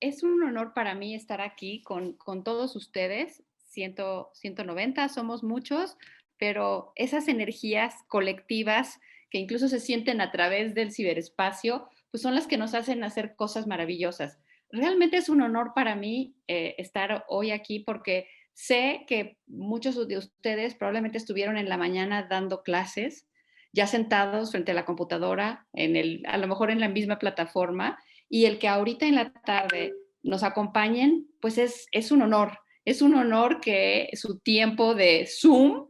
es un honor para mí estar aquí con todos ustedes. 190, somos muchos, pero esas energías colectivas que incluso se sienten a través del ciberespacio, pues son las que nos hacen hacer cosas maravillosas. Realmente es un honor para mí estar hoy aquí porque sé que muchos de ustedes probablemente estuvieron en la mañana dando clases, ya sentados frente a la computadora, a lo mejor en la misma plataforma, y el que ahorita en la tarde nos acompañen, pues es un honor. Es un honor que su tiempo de Zoom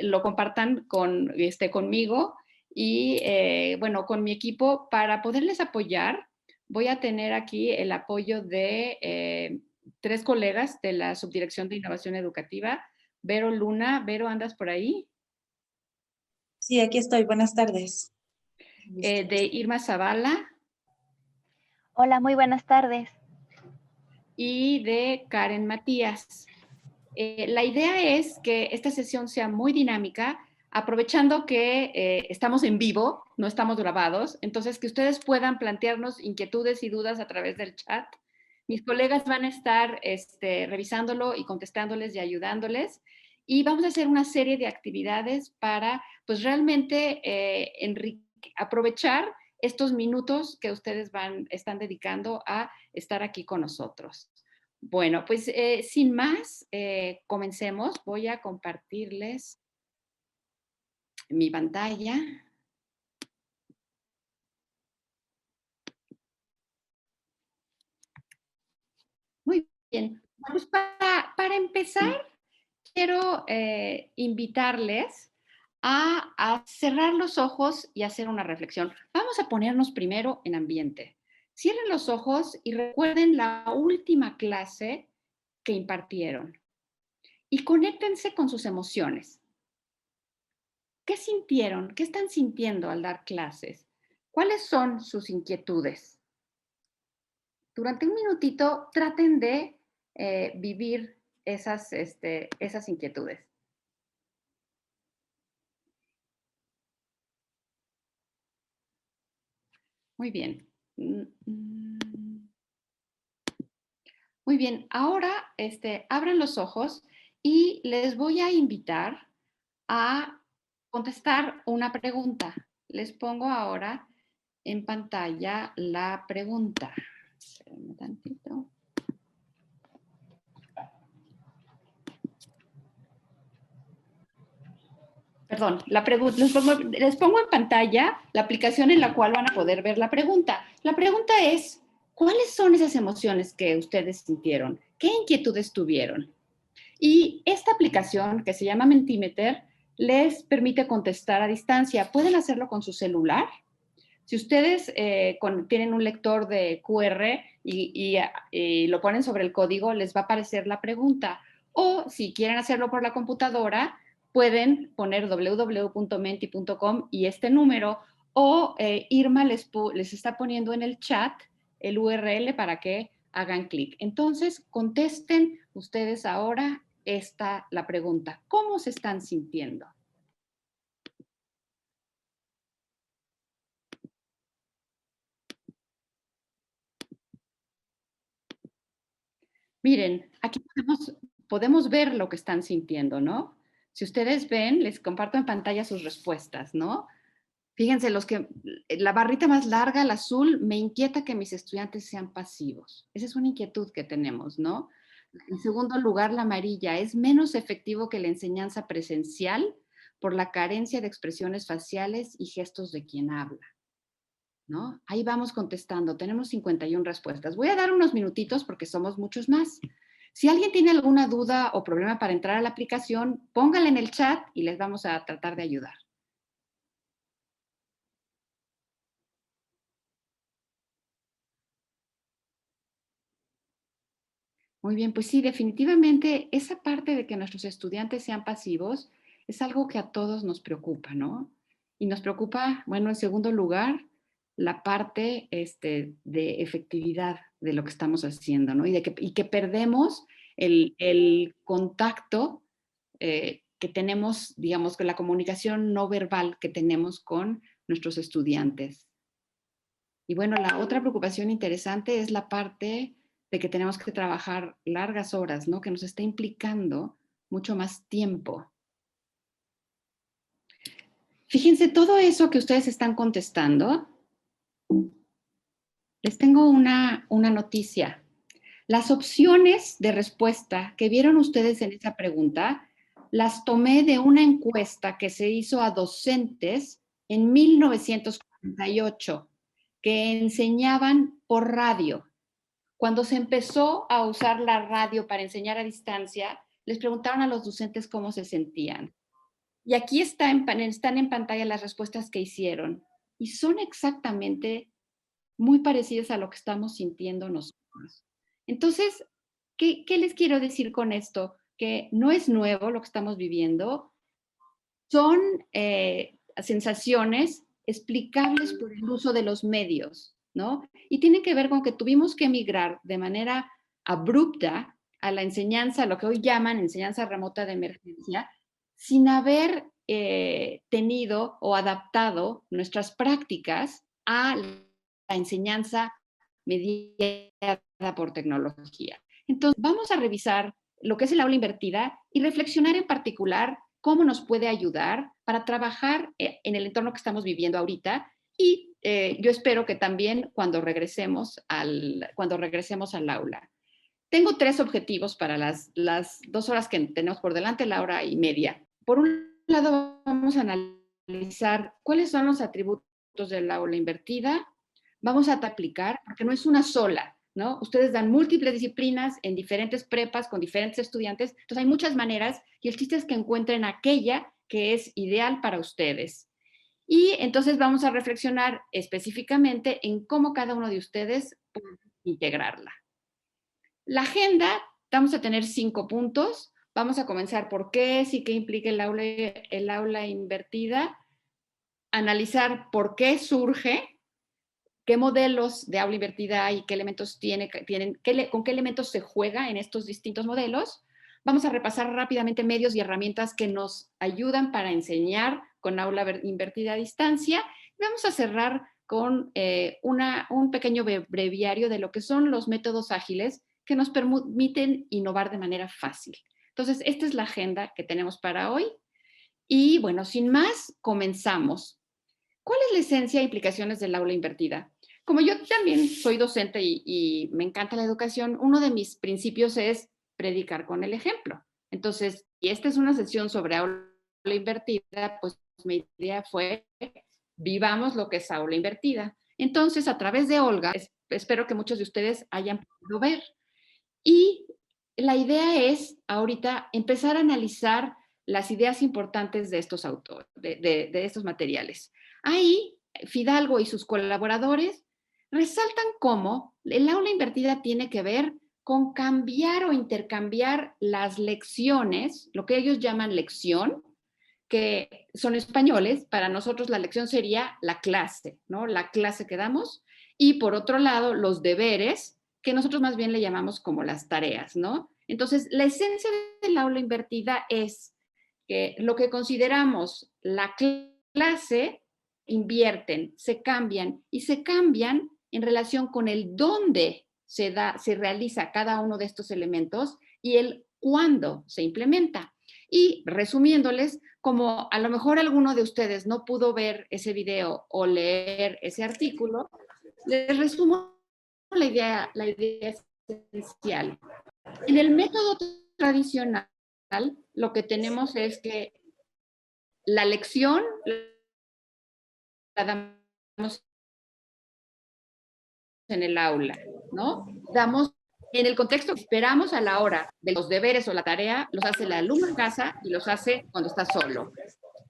lo compartan conmigo y, bueno, con mi equipo para poderles apoyar. Voy a tener aquí el apoyo de 3 colegas de la Subdirección de Innovación Educativa. Vero Luna. Vero, ¿andas por ahí? Sí, aquí estoy. Buenas tardes. De Irma Zavala Hola, muy buenas tardes. y de Karen Matías. La idea es que esta sesión sea muy dinámica, aprovechando que estamos en vivo, no estamos grabados, entonces que ustedes puedan plantearnos inquietudes y dudas a través del chat. Mis colegas van a estar revisándolo y contestándoles y ayudándoles. Y vamos a hacer una serie de actividades para, pues realmente aprovechar estos minutos que ustedes están dedicando a estar aquí con nosotros. Bueno, pues sin más, comencemos. Voy a compartirles mi pantalla. Muy bien. Pues para empezar, quiero invitarles a cerrar los ojos y hacer una reflexión. Vamos a ponernos primero en ambiente. Cierren los ojos y recuerden la última clase que impartieron y conéctense con sus emociones. ¿Qué sintieron? ¿Qué están sintiendo al dar clases? ¿Cuáles son sus inquietudes? Durante un minutito traten de vivir esas inquietudes. Muy bien. Muy bien. Ahora abran los ojos y les voy a invitar a contestar una pregunta. Les pongo ahora en pantalla la pregunta. Espérenme tantito. Perdón, les pongo en pantalla la aplicación en la cual van a poder ver la pregunta. La pregunta es, ¿cuáles son esas emociones que ustedes sintieron? ¿Qué inquietudes tuvieron? Y esta aplicación, que se llama Mentimeter, les permite contestar a distancia. Pueden hacerlo con su celular. Si ustedes tienen un lector de QR y lo ponen sobre el código, les va a aparecer la pregunta. O si quieren hacerlo por la computadora, pueden poner www.menti.com y este número, o Irma les está poniendo en el chat el URL para que hagan clic. Entonces, contesten ustedes ahora la pregunta. ¿Cómo se están sintiendo? Miren, aquí podemos ver lo que están sintiendo, ¿no? Si ustedes ven, les comparto en pantalla sus respuestas, ¿no? Fíjense, la barrita más larga, el azul, me inquieta que mis estudiantes sean pasivos. Esa es una inquietud que tenemos, ¿no? En segundo lugar, la amarilla, es menos efectivo que la enseñanza presencial por la carencia de expresiones faciales y gestos de quien habla, ¿no? Ahí vamos contestando, tenemos 51 respuestas. Voy a dar unos minutitos porque somos muchos más. Si alguien tiene alguna duda o problema para entrar a la aplicación, póngala en el chat y les vamos a tratar de ayudar. Muy bien, pues sí, definitivamente esa parte de que nuestros estudiantes sean pasivos es algo que a todos nos preocupa, ¿no? Y nos preocupa, bueno, en segundo lugar, la parte de efectividad de lo que estamos haciendo, ¿no? Y que perdemos el contacto que tenemos, digamos, con la comunicación no verbal que tenemos con nuestros estudiantes. Y bueno, la otra preocupación interesante es la parte de que tenemos que trabajar largas horas, ¿no? Que nos está implicando mucho más tiempo. Fíjense, todo eso que ustedes están contestando, les tengo una noticia. Las opciones de respuesta que vieron ustedes en esa pregunta, las tomé de una encuesta que se hizo a docentes en 1948, que enseñaban por radio. Cuando se empezó a usar la radio para enseñar a distancia, les preguntaron a los docentes cómo se sentían. Y aquí están en pantalla las respuestas que hicieron. Y son exactamente muy parecidas a lo que estamos sintiendo nosotros. Entonces, ¿qué les quiero decir con esto? Que no es nuevo lo que estamos viviendo. Son sensaciones explicables por el uso de los medios, ¿no? Y tienen que ver con que tuvimos que emigrar de manera abrupta a la enseñanza, lo que hoy llaman enseñanza remota de emergencia, sin haber tenido o adaptado nuestras prácticas a la enseñanza mediada por tecnología. Entonces, vamos a revisar lo que es el aula invertida y reflexionar en particular cómo nos puede ayudar para trabajar en el entorno que estamos viviendo ahorita y yo espero que también cuando regresemos al aula. Tengo 3 objetivos para las 2 horas que tenemos por delante, la hora y media. Por un lado, vamos a analizar cuáles son los atributos del aula invertida. Vamos a aplicar, porque no es una sola, ¿no? Ustedes dan múltiples disciplinas en diferentes prepas con diferentes estudiantes, entonces hay muchas maneras y el chiste es que encuentren aquella que es ideal para ustedes. Y entonces vamos a reflexionar específicamente en cómo cada uno de ustedes puede integrarla. La agenda, vamos a tener 5 puntos. Vamos a comenzar por qué es y qué implica el aula invertida, analizar por qué surge, qué modelos de aula invertida hay, qué elementos con qué elementos se juega en estos distintos modelos. Vamos a repasar rápidamente medios y herramientas que nos ayudan para enseñar con aula invertida a distancia. Vamos a cerrar con un pequeño breviario de lo que son los métodos ágiles que nos permiten innovar de manera fácil. Entonces, esta es la agenda que tenemos para hoy. Y bueno, sin más, comenzamos. ¿Cuál es la esencia e implicaciones del aula invertida? Como yo también soy docente y me encanta la educación, uno de mis principios es predicar con el ejemplo. Entonces, y esta es una sesión sobre aula invertida, pues mi idea fue, vivamos lo que es aula invertida. Entonces, a través de Olga, espero que muchos de ustedes hayan podido ver. Y la idea es ahorita empezar a analizar las ideas importantes de estos autores, de estos materiales. Ahí, Fidalgo y sus colaboradores resaltan cómo el aula invertida tiene que ver con cambiar o intercambiar las lecciones, lo que ellos llaman lección, que son españoles, para nosotros la lección sería la clase, ¿no? La clase que damos, y por otro lado, los deberes, que nosotros más bien le llamamos como las tareas, ¿no? Entonces, la esencia del aula invertida es que lo que consideramos la clase invierten, se cambian y se cambian en relación con el dónde se realiza cada uno de estos elementos y el cuándo se implementa. Y resumiéndoles, como a lo mejor alguno de ustedes no pudo ver ese video o leer ese artículo, les resumo la idea esencial. En el método tradicional, lo que tenemos es que la lección la damos en el aula, ¿no? Damos en el contexto que esperamos a la hora de los deberes o la tarea, los hace el alumno en casa y los hace cuando está solo.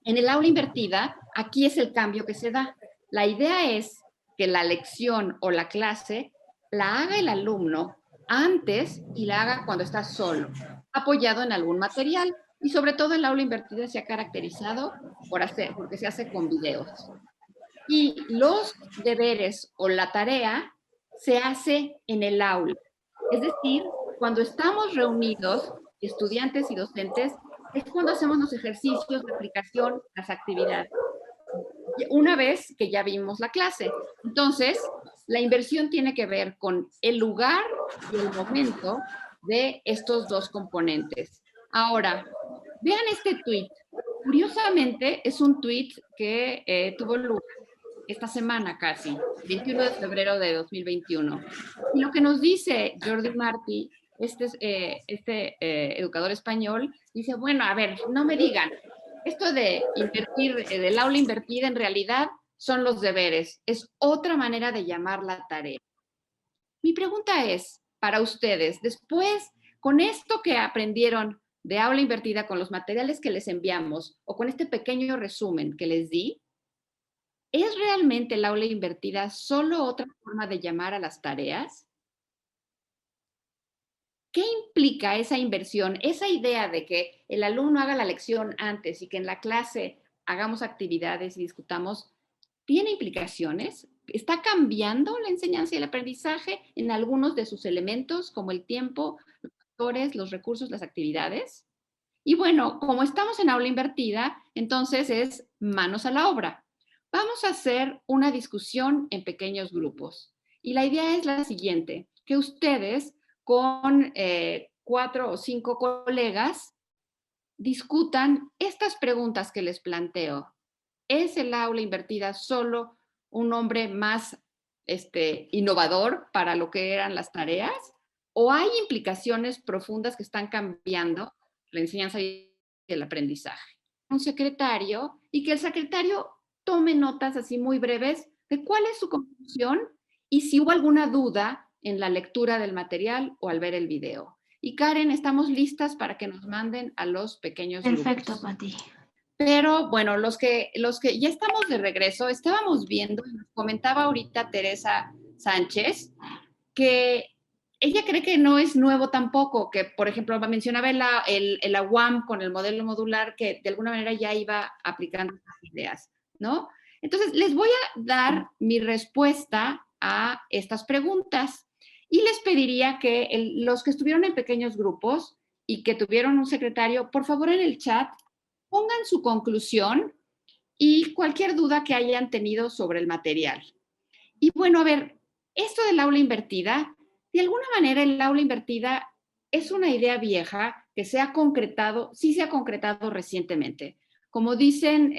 En el aula invertida, aquí es el cambio que se da. La idea es que la lección o la clase la haga el alumno antes y la haga cuando está solo, apoyado en algún material. Y sobre todo el aula invertida se ha caracterizado porque se hace con videos. Y los deberes o la tarea se hace en el aula. Es decir, cuando estamos reunidos, estudiantes y docentes, es cuando hacemos los ejercicios de aplicación, las actividades. Una vez que ya vimos la clase. Entonces, la inversión tiene que ver con el lugar y el momento de estos dos componentes. Ahora, vean este tweet. Curiosamente, es un tweet que tuvo lugar esta semana casi, 21 de febrero de 2021. Y lo que nos dice Jordi Martí, educador español, dice, bueno, a ver, no me digan, esto de invertir, del aula invertida en realidad son los deberes, es otra manera de llamar la tarea. Mi pregunta es, para ustedes, después, con esto que aprendieron de aula invertida, con los materiales que les enviamos o con este pequeño resumen que les di, ¿es realmente el aula invertida solo otra forma de llamar a las tareas? ¿Qué implica esa inversión, esa idea de que el alumno haga la lección antes y que en la clase hagamos actividades y discutamos? ¿Tiene implicaciones? ¿Está cambiando la enseñanza y el aprendizaje en algunos de sus elementos, como el tiempo, los factores, los recursos, las actividades? Y bueno, como estamos en aula invertida, entonces es manos a la obra. Vamos a hacer una discusión en pequeños grupos. Y la idea es la siguiente, que ustedes con 4 o 5 colegas discutan estas preguntas que les planteo. ¿Es el aula invertida solo un nombre más innovador para lo que eran las tareas? ¿O hay implicaciones profundas que están cambiando la enseñanza y el aprendizaje? Un secretario y que el secretario tome notas así muy breves de cuál es su conclusión y si hubo alguna duda en la lectura del material o al ver el video. Y Karen, estamos listas para que nos manden a los pequeños grupos. Perfecto, Pati. Pero bueno, los que ya estamos de regreso, estábamos viendo, y nos comentaba ahorita Teresa Sánchez, que ella cree que no es nuevo tampoco, que por ejemplo mencionaba la UAM con el modelo modular, que de alguna manera ya iba aplicando estas ideas, ¿no? Entonces, les voy a dar mi respuesta a estas preguntas y les pediría que los que estuvieron en pequeños grupos y que tuvieron un secretario, por favor en el chat, pongan su conclusión y cualquier duda que hayan tenido sobre el material. Y bueno, a ver, esto del aula invertida, de alguna manera el aula invertida es una idea vieja que se ha concretado, sí se ha concretado recientemente. Como dicen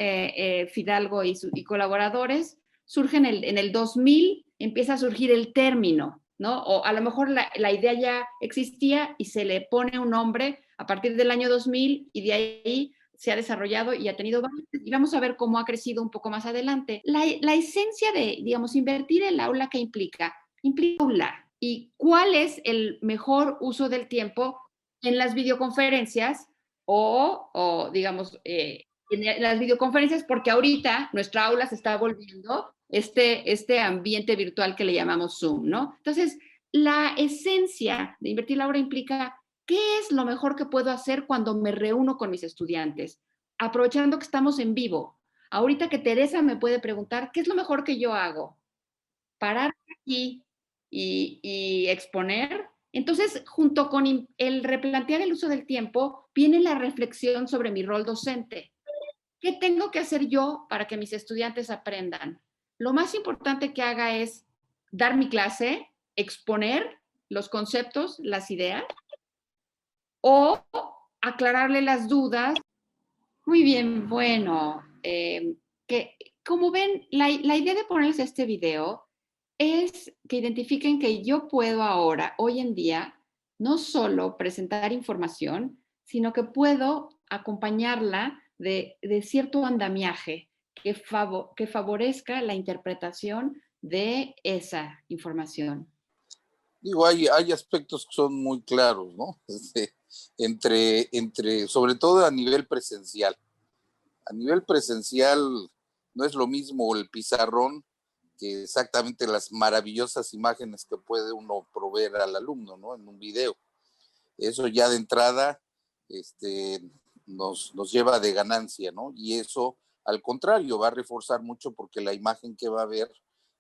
Fidalgo y colaboradores, surge en el 2000, empieza a surgir el término, ¿no? O a lo mejor la idea ya existía y se le pone un nombre a partir del año 2000 y de ahí se ha desarrollado y ha tenido varios, y vamos a ver cómo ha crecido un poco más adelante. La esencia de, digamos, invertir el aula, ¿qué implica? Implica aula. ¿Y cuál es el mejor uso del tiempo en las videoconferencias o digamos, en las videoconferencias? Porque ahorita nuestra aula se está volviendo este ambiente virtual que le llamamos Zoom, ¿no? Entonces, la esencia de invertir la aula implica ¿qué es lo mejor que puedo hacer cuando me reúno con mis estudiantes? Aprovechando que estamos en vivo. Ahorita que Teresa me puede preguntar, ¿qué es lo mejor que yo hago? Parar aquí y exponer. Entonces, junto con el replantear el uso del tiempo, viene la reflexión sobre mi rol docente. ¿Qué tengo que hacer yo para que mis estudiantes aprendan? Lo más importante que haga es dar mi clase, exponer los conceptos, las ideas, o aclararle las dudas. Muy bien, bueno, que como ven, la idea de ponerles este video es que identifiquen que yo puedo ahora, hoy en día, no solo presentar información, sino que puedo acompañarla de cierto andamiaje que favorezca la interpretación de esa información. Digo, hay aspectos que son muy claros, ¿no? Sobre todo a nivel presencial. A nivel presencial no es lo mismo el pizarrón que exactamente las maravillosas imágenes que puede uno proveer al alumno, ¿no? En un video. Eso ya de entrada nos lleva de ganancia, ¿no? Y eso, al contrario, va a reforzar mucho porque la imagen que va a ver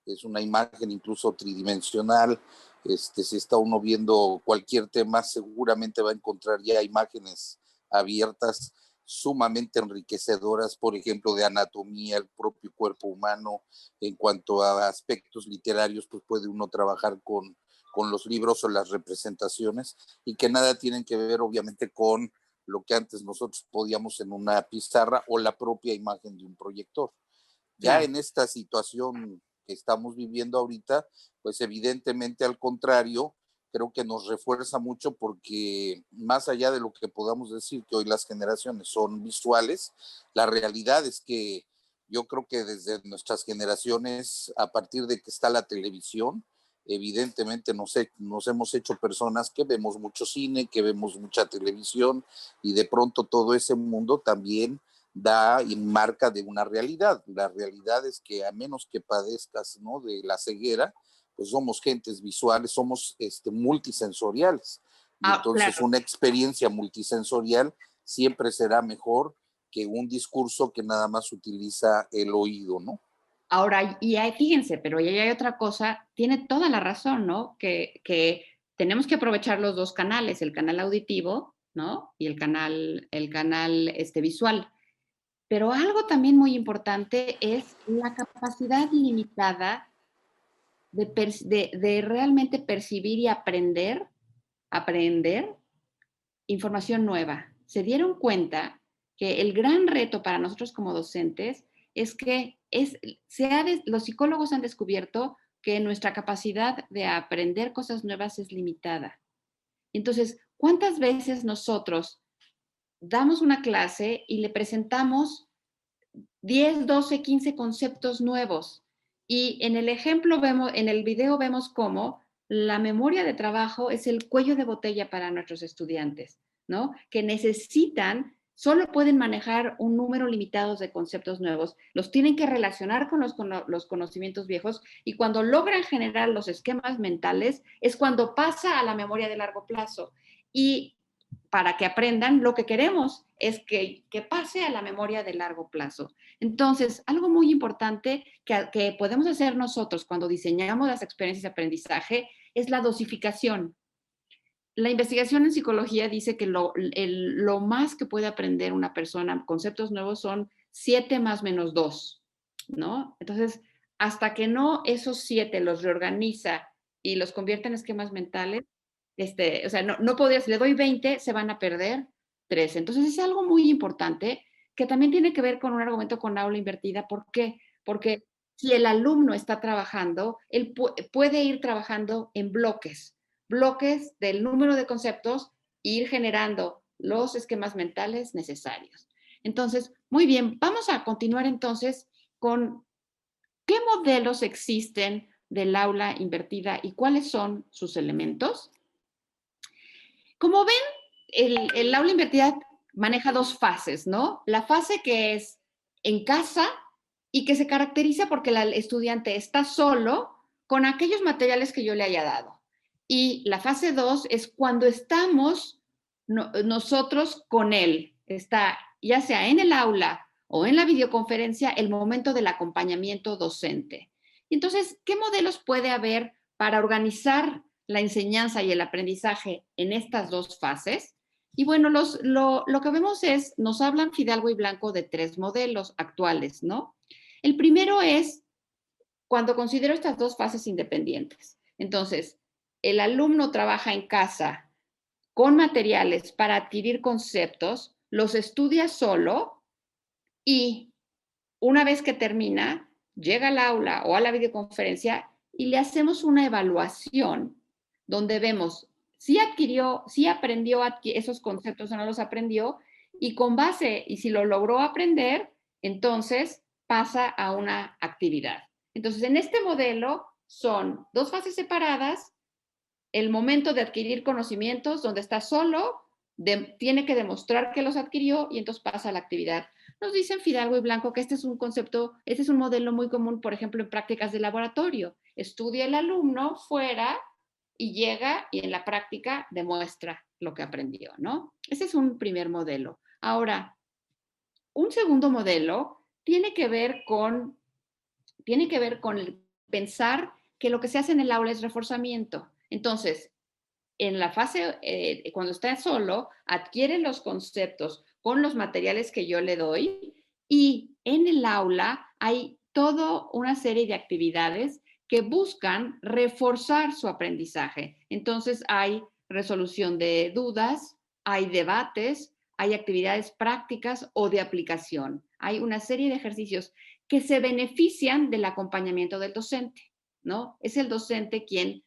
es una imagen incluso tridimensional. Si está uno viendo cualquier tema, seguramente va a encontrar ya imágenes abiertas sumamente enriquecedoras, por ejemplo, de anatomía, el propio cuerpo humano. En cuanto a aspectos literarios, pues puede uno trabajar con los libros o las representaciones, y que nada tienen que ver obviamente con lo que antes nosotros podíamos en una pizarra o la propia imagen de un proyector. Ya Claro. en esta situación que estamos viviendo ahorita, pues evidentemente al contrario, creo que nos refuerza mucho, porque más allá de lo que podamos decir que hoy las generaciones son visuales, la realidad es que yo creo que desde nuestras generaciones, a partir de que está la televisión, evidentemente nos hemos hecho personas que vemos mucho cine, que vemos mucha televisión, y de pronto todo ese mundo también da y marca de una realidad. La realidad es que a menos que padezcas, ¿no?, de la ceguera, pues somos gentes visuales, somos multisensoriales. Y entonces Claro. una experiencia multisensorial siempre será mejor que un discurso que nada más utiliza el oído, ¿no? Ahora, fíjense, pero ahí hay otra cosa, tiene toda la razón, ¿no? Que tenemos que aprovechar los dos canales, el canal auditivo, ¿no? Y el canal visual. Pero algo también muy importante es la capacidad limitada de realmente percibir y aprender información nueva. Se dieron cuenta que el gran reto para nosotros como docentes es que los psicólogos han descubierto que nuestra capacidad de aprender cosas nuevas es limitada. Entonces, ¿cuántas veces nosotros damos una clase y le presentamos 10, 12, 15 conceptos nuevos? Y en el video vemos cómo la memoria de trabajo es el cuello de botella para nuestros estudiantes, ¿no? Que solo pueden manejar un número limitado de conceptos nuevos, los tienen que relacionar con los conocimientos viejos, y cuando logran generar los esquemas mentales es cuando pasa a la memoria de largo plazo. Y para que aprendan, lo que queremos es que pase a la memoria de largo plazo. Entonces, algo muy importante que podemos hacer nosotros cuando diseñamos las experiencias de aprendizaje es la dosificación. La investigación en psicología dice que lo más que puede aprender una persona, conceptos nuevos, son 7 más menos 2, ¿no? Entonces, hasta que no esos 7 los reorganiza y los convierte en esquemas mentales, o sea, no podría, si le doy 20, se van a perder 13. Entonces, es algo muy importante que también tiene que ver con un argumento con aula invertida. ¿Por qué? Porque si el alumno está trabajando, él puede ir trabajando en bloques del número de conceptos e ir generando los esquemas mentales necesarios. Entonces, muy bien, vamos a continuar entonces con qué modelos existen del aula invertida y cuáles son sus elementos. Como ven, el aula invertida maneja dos fases, ¿no? La fase que es en casa y que se caracteriza porque el estudiante está solo con aquellos materiales que yo le haya dado. Y la fase 2 es cuando estamos nosotros con él. Está ya sea en el aula o en la videoconferencia el momento del acompañamiento docente. Entonces, ¿qué modelos puede haber para organizar la enseñanza y el aprendizaje en estas dos fases? Y bueno, lo que vemos nos hablan Fidalgo y Blanco de 3 modelos actuales, ¿no? El primero es cuando considero estas dos fases independientes. Entonces, el alumno trabaja en casa con materiales para adquirir conceptos, los estudia solo y una vez que termina, llega al aula o a la videoconferencia y le hacemos una evaluación donde vemos si aprendió esos conceptos o no los aprendió, y con base, y si lo logró aprender, entonces pasa a una actividad. Entonces, en este modelo son dos fases separadas: el momento de adquirir conocimientos, donde está solo, tiene que demostrar que los adquirió y entonces pasa a la actividad. Nos dicen Fidalgo y Blanco que este es un modelo muy común, por ejemplo, en prácticas de laboratorio. Estudia el alumno fuera y llega y en la práctica demuestra lo que aprendió, ¿no? Ese es un primer modelo. Ahora, un segundo modelo tiene que ver con el pensar que lo que se hace en el aula es reforzamiento. Entonces, en la fase, cuando está solo, adquiere los conceptos con los materiales que yo le doy y en el aula hay toda una serie de actividades que buscan reforzar su aprendizaje. Entonces hay resolución de dudas, hay debates, hay actividades prácticas o de aplicación. Hay una serie de ejercicios que se benefician del acompañamiento del docente, ¿no? Es el docente quien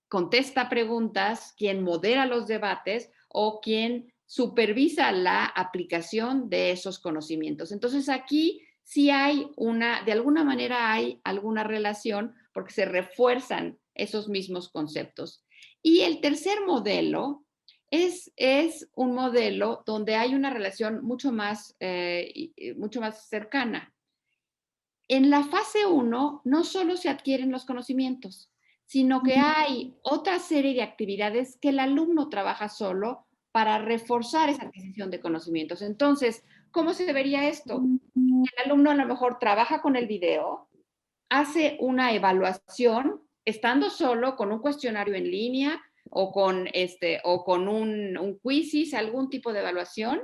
contesta preguntas, quien modera los debates o quien supervisa la aplicación de esos conocimientos. Entonces aquí sí hay de alguna manera hay alguna relación porque se refuerzan esos mismos conceptos. Y el tercer modelo es un modelo donde hay una relación mucho más cercana. En la fase 1 no solo se adquieren los conocimientos, sino que hay otra serie de actividades que el alumno trabaja solo para reforzar esa adquisición de conocimientos. Entonces, ¿cómo se vería esto? El alumno a lo mejor trabaja con el video, hace una evaluación estando solo con un cuestionario en línea o con un quizzes, algún tipo de evaluación.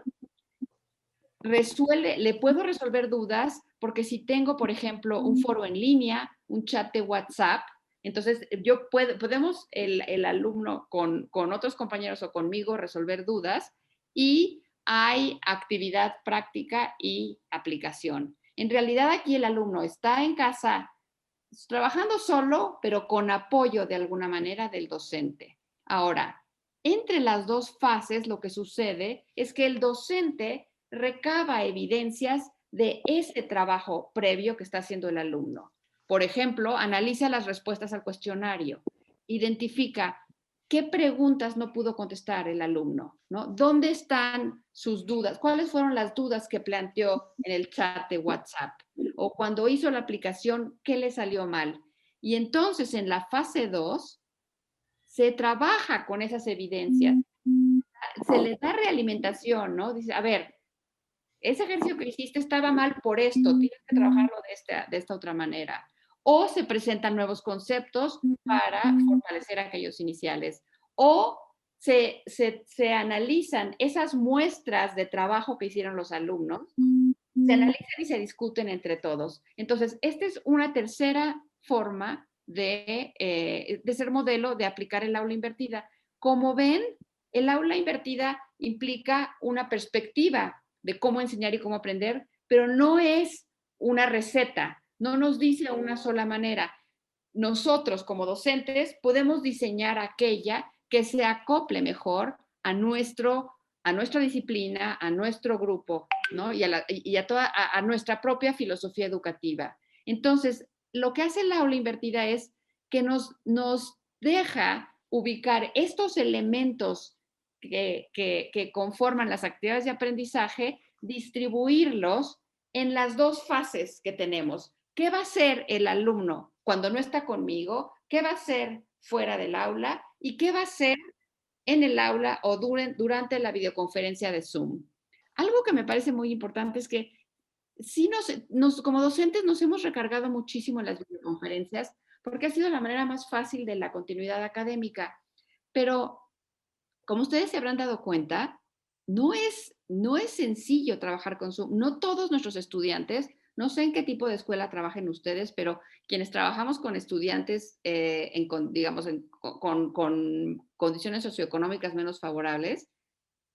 Le puedo resolver dudas porque si tengo, por ejemplo, un foro en línea, un chat de WhatsApp, entonces podemos el alumno con otros compañeros o conmigo resolver dudas y hay actividad práctica y aplicación. En realidad aquí el alumno está en casa trabajando solo, pero con apoyo de alguna manera del docente. Ahora, entre las dos fases lo que sucede es que el docente recaba evidencias de ese trabajo previo que está haciendo el alumno. Por ejemplo, analiza las respuestas al cuestionario, identifica qué preguntas no pudo contestar el alumno, ¿no? ¿Dónde están sus dudas? ¿Cuáles fueron las dudas que planteó en el chat de WhatsApp? O cuando hizo la aplicación, ¿qué le salió mal? Y entonces en la fase 2 se trabaja con esas evidencias, se le da realimentación, ¿no? Dice, a ver, ese ejercicio que hiciste estaba mal por esto, tienes que trabajarlo de esta otra manera. O se presentan nuevos conceptos para fortalecer aquellos iniciales. O se analizan esas muestras de trabajo que hicieron los alumnos, se analizan y se discuten entre todos. Entonces, esta es una tercera forma de ser modelo de aplicar el aula invertida. Como ven, el aula invertida implica una perspectiva de cómo enseñar y cómo aprender, pero no es una receta, no nos dice una sola manera. Nosotros como docentes podemos diseñar aquella que se acople mejor a nuestra disciplina, a nuestro grupo, ¿no? Y a nuestra propia filosofía educativa. Entonces, lo que hace el aula invertida es que nos deja ubicar estos elementos que conforman las actividades de aprendizaje, distribuirlos en las dos fases que tenemos. ¿Qué va a hacer el alumno cuando no está conmigo? ¿Qué va a hacer fuera del aula? ¿Y qué va a hacer en el aula o durante la videoconferencia de Zoom? Algo que me parece muy importante es que sí como docentes nos hemos recargado muchísimo en las videoconferencias porque ha sido la manera más fácil de la continuidad académica, pero como ustedes se habrán dado cuenta, no es sencillo trabajar con Zoom. No todos nuestros estudiantes, no sé en qué tipo de escuela trabajen ustedes, pero quienes trabajamos con estudiantes, con condiciones socioeconómicas menos favorables,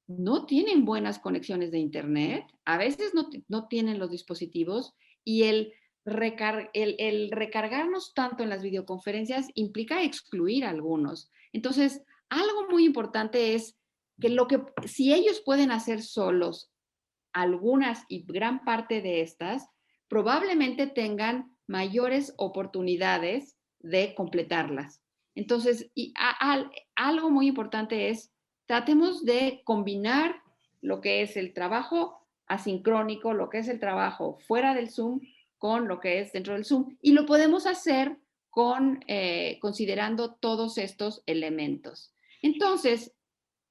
no tienen buenas conexiones de internet, a veces no tienen los dispositivos y el recargarnos tanto en las videoconferencias implica excluir a algunos. Entonces, algo muy importante es que si ellos pueden hacer solos algunas y gran parte de estas, probablemente tengan mayores oportunidades de completarlas. Entonces, algo muy importante es, tratemos de combinar lo que es el trabajo asincrónico, lo que es el trabajo fuera del Zoom, con lo que es dentro del Zoom. Y lo podemos hacer considerando todos estos elementos. Entonces,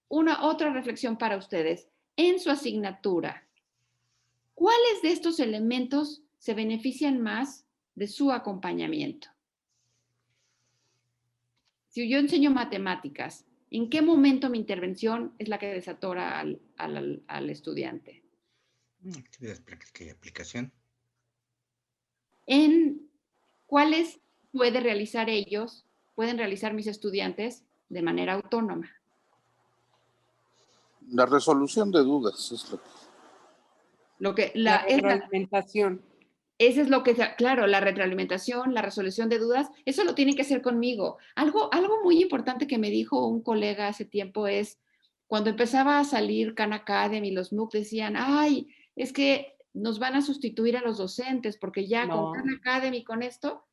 otra reflexión para ustedes. En su asignatura, ¿cuáles de estos elementos se benefician más de su acompañamiento? Si yo enseño matemáticas, ¿En qué momento mi intervención es la que desatora al estudiante? Actividades práctica y aplicación. ¿En cuáles pueden realizar mis estudiantes de manera autónoma? La resolución de dudas es La retroalimentación. Eso es lo que, claro, la retroalimentación, la resolución de dudas, eso lo tienen que hacer conmigo. Algo muy importante que me dijo un colega hace tiempo es, cuando empezaba a salir Khan Academy, los MOOC decían, ay, es que nos van a sustituir a los docentes, porque ya con Khan Academy, con esto,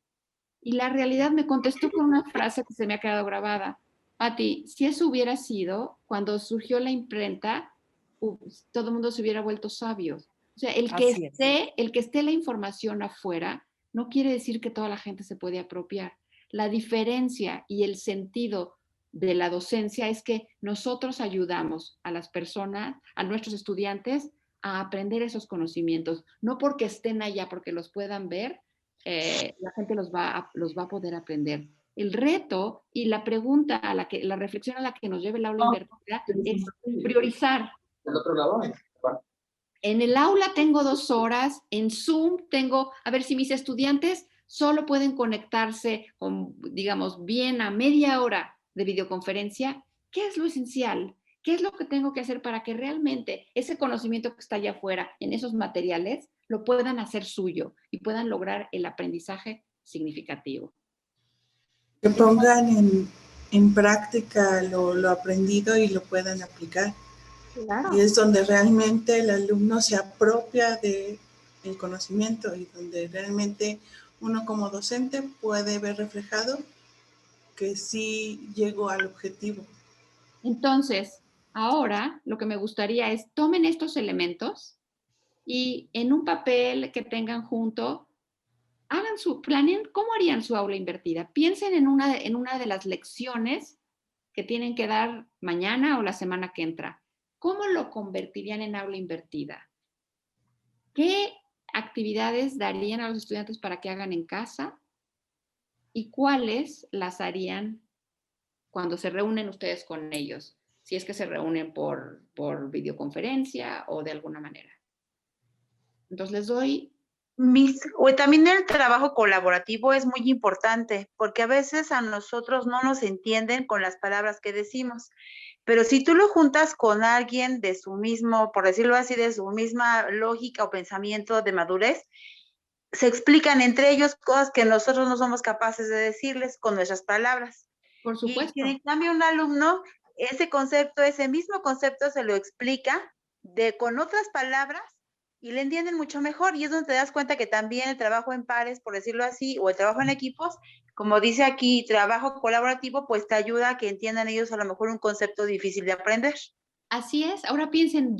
y la realidad me contestó con una frase que se me ha quedado grabada. Pati, si eso hubiera sido, cuando surgió la imprenta, todo el mundo se hubiera vuelto sabios. O sea, el que esté la información afuera no quiere decir que toda la gente se puede apropiar. La diferencia y el sentido de la docencia es que nosotros ayudamos a las personas, a nuestros estudiantes, a aprender esos conocimientos, no porque estén allá, porque los puedan ver, la gente los va a poder aprender. El reto y la pregunta, la reflexión a la que nos lleva el aula invertida es priorizar. Del otro lado. En el aula tengo 2 horas, en Zoom tengo, a ver si mis estudiantes solo pueden conectarse, digamos, bien a media hora de videoconferencia. ¿Qué es lo esencial? ¿Qué es lo que tengo que hacer para que realmente ese conocimiento que está allá afuera, en esos materiales, lo puedan hacer suyo y puedan lograr el aprendizaje significativo? Que pongan en práctica lo aprendido y lo puedan aplicar. Claro. Y es donde realmente el alumno se apropia del conocimiento y donde realmente uno como docente puede ver reflejado que sí llegó al objetivo. Entonces, ahora lo que me gustaría es tomen estos elementos y en un papel que tengan junto, planeen cómo harían su aula invertida. Piensen en una de las lecciones que tienen que dar mañana o la semana que entra. ¿Cómo lo convertirían en aula invertida? ¿Qué actividades darían a los estudiantes para que hagan en casa? ¿Y cuáles las harían cuando se reúnen ustedes con ellos? Si es que se reúnen por videoconferencia o de alguna manera. Entonces les doy... También el trabajo colaborativo es muy importante, porque a veces a nosotros no nos entienden con las palabras que decimos. Pero si tú lo juntas con alguien de su mismo, por decirlo así, de su misma lógica o pensamiento de madurez, se explican entre ellos cosas que nosotros no somos capaces de decirles con nuestras palabras. Por supuesto. Y en cambio un alumno, ese mismo concepto se lo explica con otras palabras y le entienden mucho mejor. Y es donde te das cuenta que también el trabajo en pares, por decirlo así, o el trabajo en equipos, como dice aquí, trabajo colaborativo, pues te ayuda a que entiendan ellos a lo mejor un concepto difícil de aprender. Así es. Ahora piensen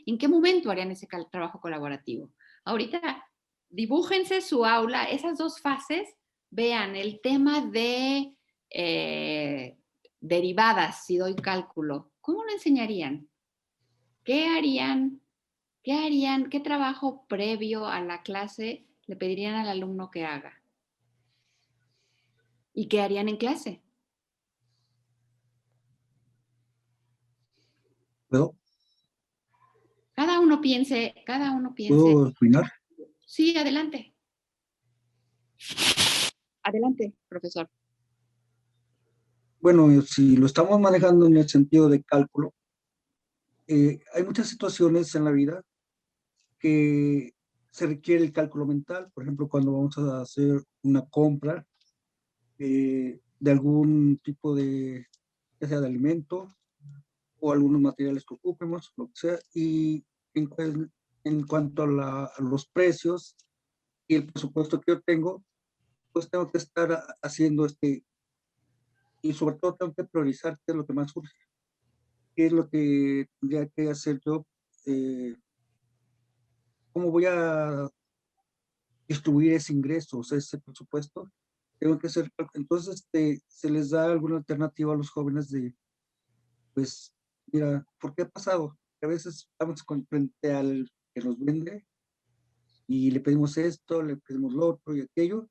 en qué momento harían ese trabajo colaborativo. Ahorita dibújense su aula, esas 2 fases, vean el tema de derivadas, si doy cálculo. ¿Cómo lo enseñarían? ¿Qué harían? ¿Qué trabajo previo a la clase le pedirían al alumno que haga? ¿Y qué harían en clase? ¿Puedo? Cada uno piense. ¿Puedo opinar? Sí, adelante. Adelante, profesor. Bueno, si lo estamos manejando en el sentido de cálculo, hay muchas situaciones en la vida que se requiere el cálculo mental. Por ejemplo, cuando vamos a hacer una compra de algún tipo de, ya sea de alimento o algunos materiales que ocupemos, lo que sea, y en cuanto a los precios y el presupuesto que yo tengo, pues tengo que estar haciendo y sobre todo tengo que priorizar qué es lo que más urge, qué es lo que tendría que hacer yo, cómo voy a distribuir ese ingreso, o sea, ese presupuesto, tengo que hacer, entonces se les da alguna alternativa a los jóvenes de, pues, mira, ¿por qué ha pasado? Que a veces estamos frente al que nos vende y le pedimos esto, le pedimos lo otro y aquello,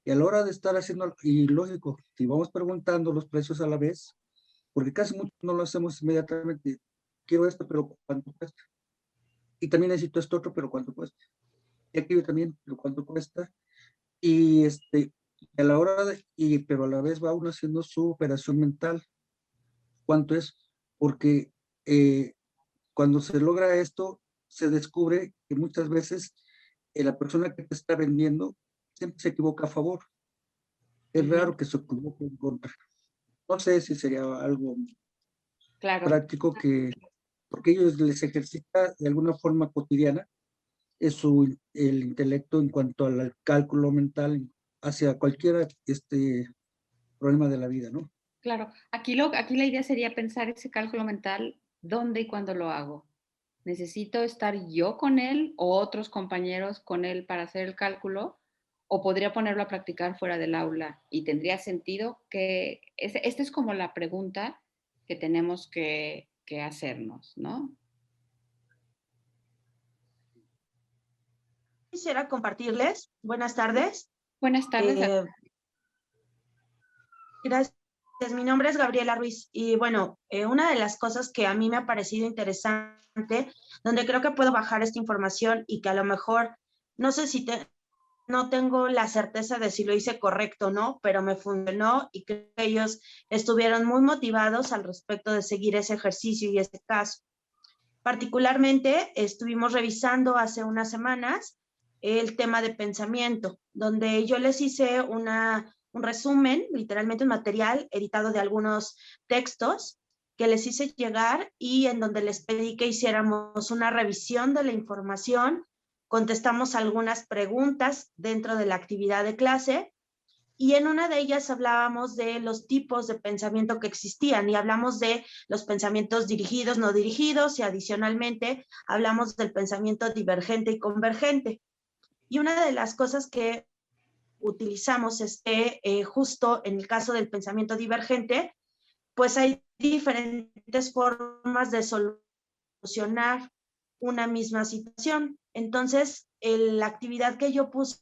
y a la hora de estar haciendo, y lógico, si vamos preguntando los precios a la vez, porque casi mucho no lo hacemos inmediatamente. Quiero esto, pero ¿cuánto cuesta? Y también necesito esto otro, pero ¿cuánto cuesta? Y aquello también, pero ¿cuánto cuesta? Y a la hora pero a la vez va uno haciendo su operación mental. ¿Cuánto es? Porque cuando se logra esto, se descubre que muchas veces la persona que te está vendiendo siempre se equivoca a favor. Es raro que se equivoque en contra. No sé si sería algo Claro. práctico porque ellos les ejercita de alguna forma cotidiana el intelecto en cuanto al cálculo mental hacia cualquier problema de la vida, ¿no? Claro, aquí la idea sería pensar ese cálculo mental, ¿dónde y cuándo lo hago? ¿Necesito estar yo con él o otros compañeros con él para hacer el cálculo? ¿O podría ponerlo a practicar fuera del aula? Y tendría sentido que, esta es como la pregunta que tenemos que hacernos, ¿no? Quisiera compartirles. Buenas tardes. Buenas tardes. Gracias. Mi nombre es Gabriela Ruiz y bueno, una de las cosas que a mí me ha parecido interesante, donde creo que puedo bajar esta información y que a lo mejor, no sé si no tengo la certeza de si lo hice correcto o no, pero me funcionó y creo que ellos estuvieron muy motivados al respecto de seguir ese ejercicio y ese caso. Particularmente, estuvimos revisando hace unas semanas el tema de pensamiento, donde yo les hice un resumen, literalmente un material editado de algunos textos que les hice llegar y en donde les pedí que hiciéramos una revisión de la información, contestamos algunas preguntas dentro de la actividad de clase y en una de ellas hablábamos de los tipos de pensamiento que existían y hablamos de los pensamientos dirigidos, no dirigidos y adicionalmente hablamos del pensamiento divergente y convergente. Y una de las cosas que utilizamos es que justo en el caso del pensamiento divergente, pues hay diferentes formas de solucionar una misma situación. Entonces, la actividad que yo puse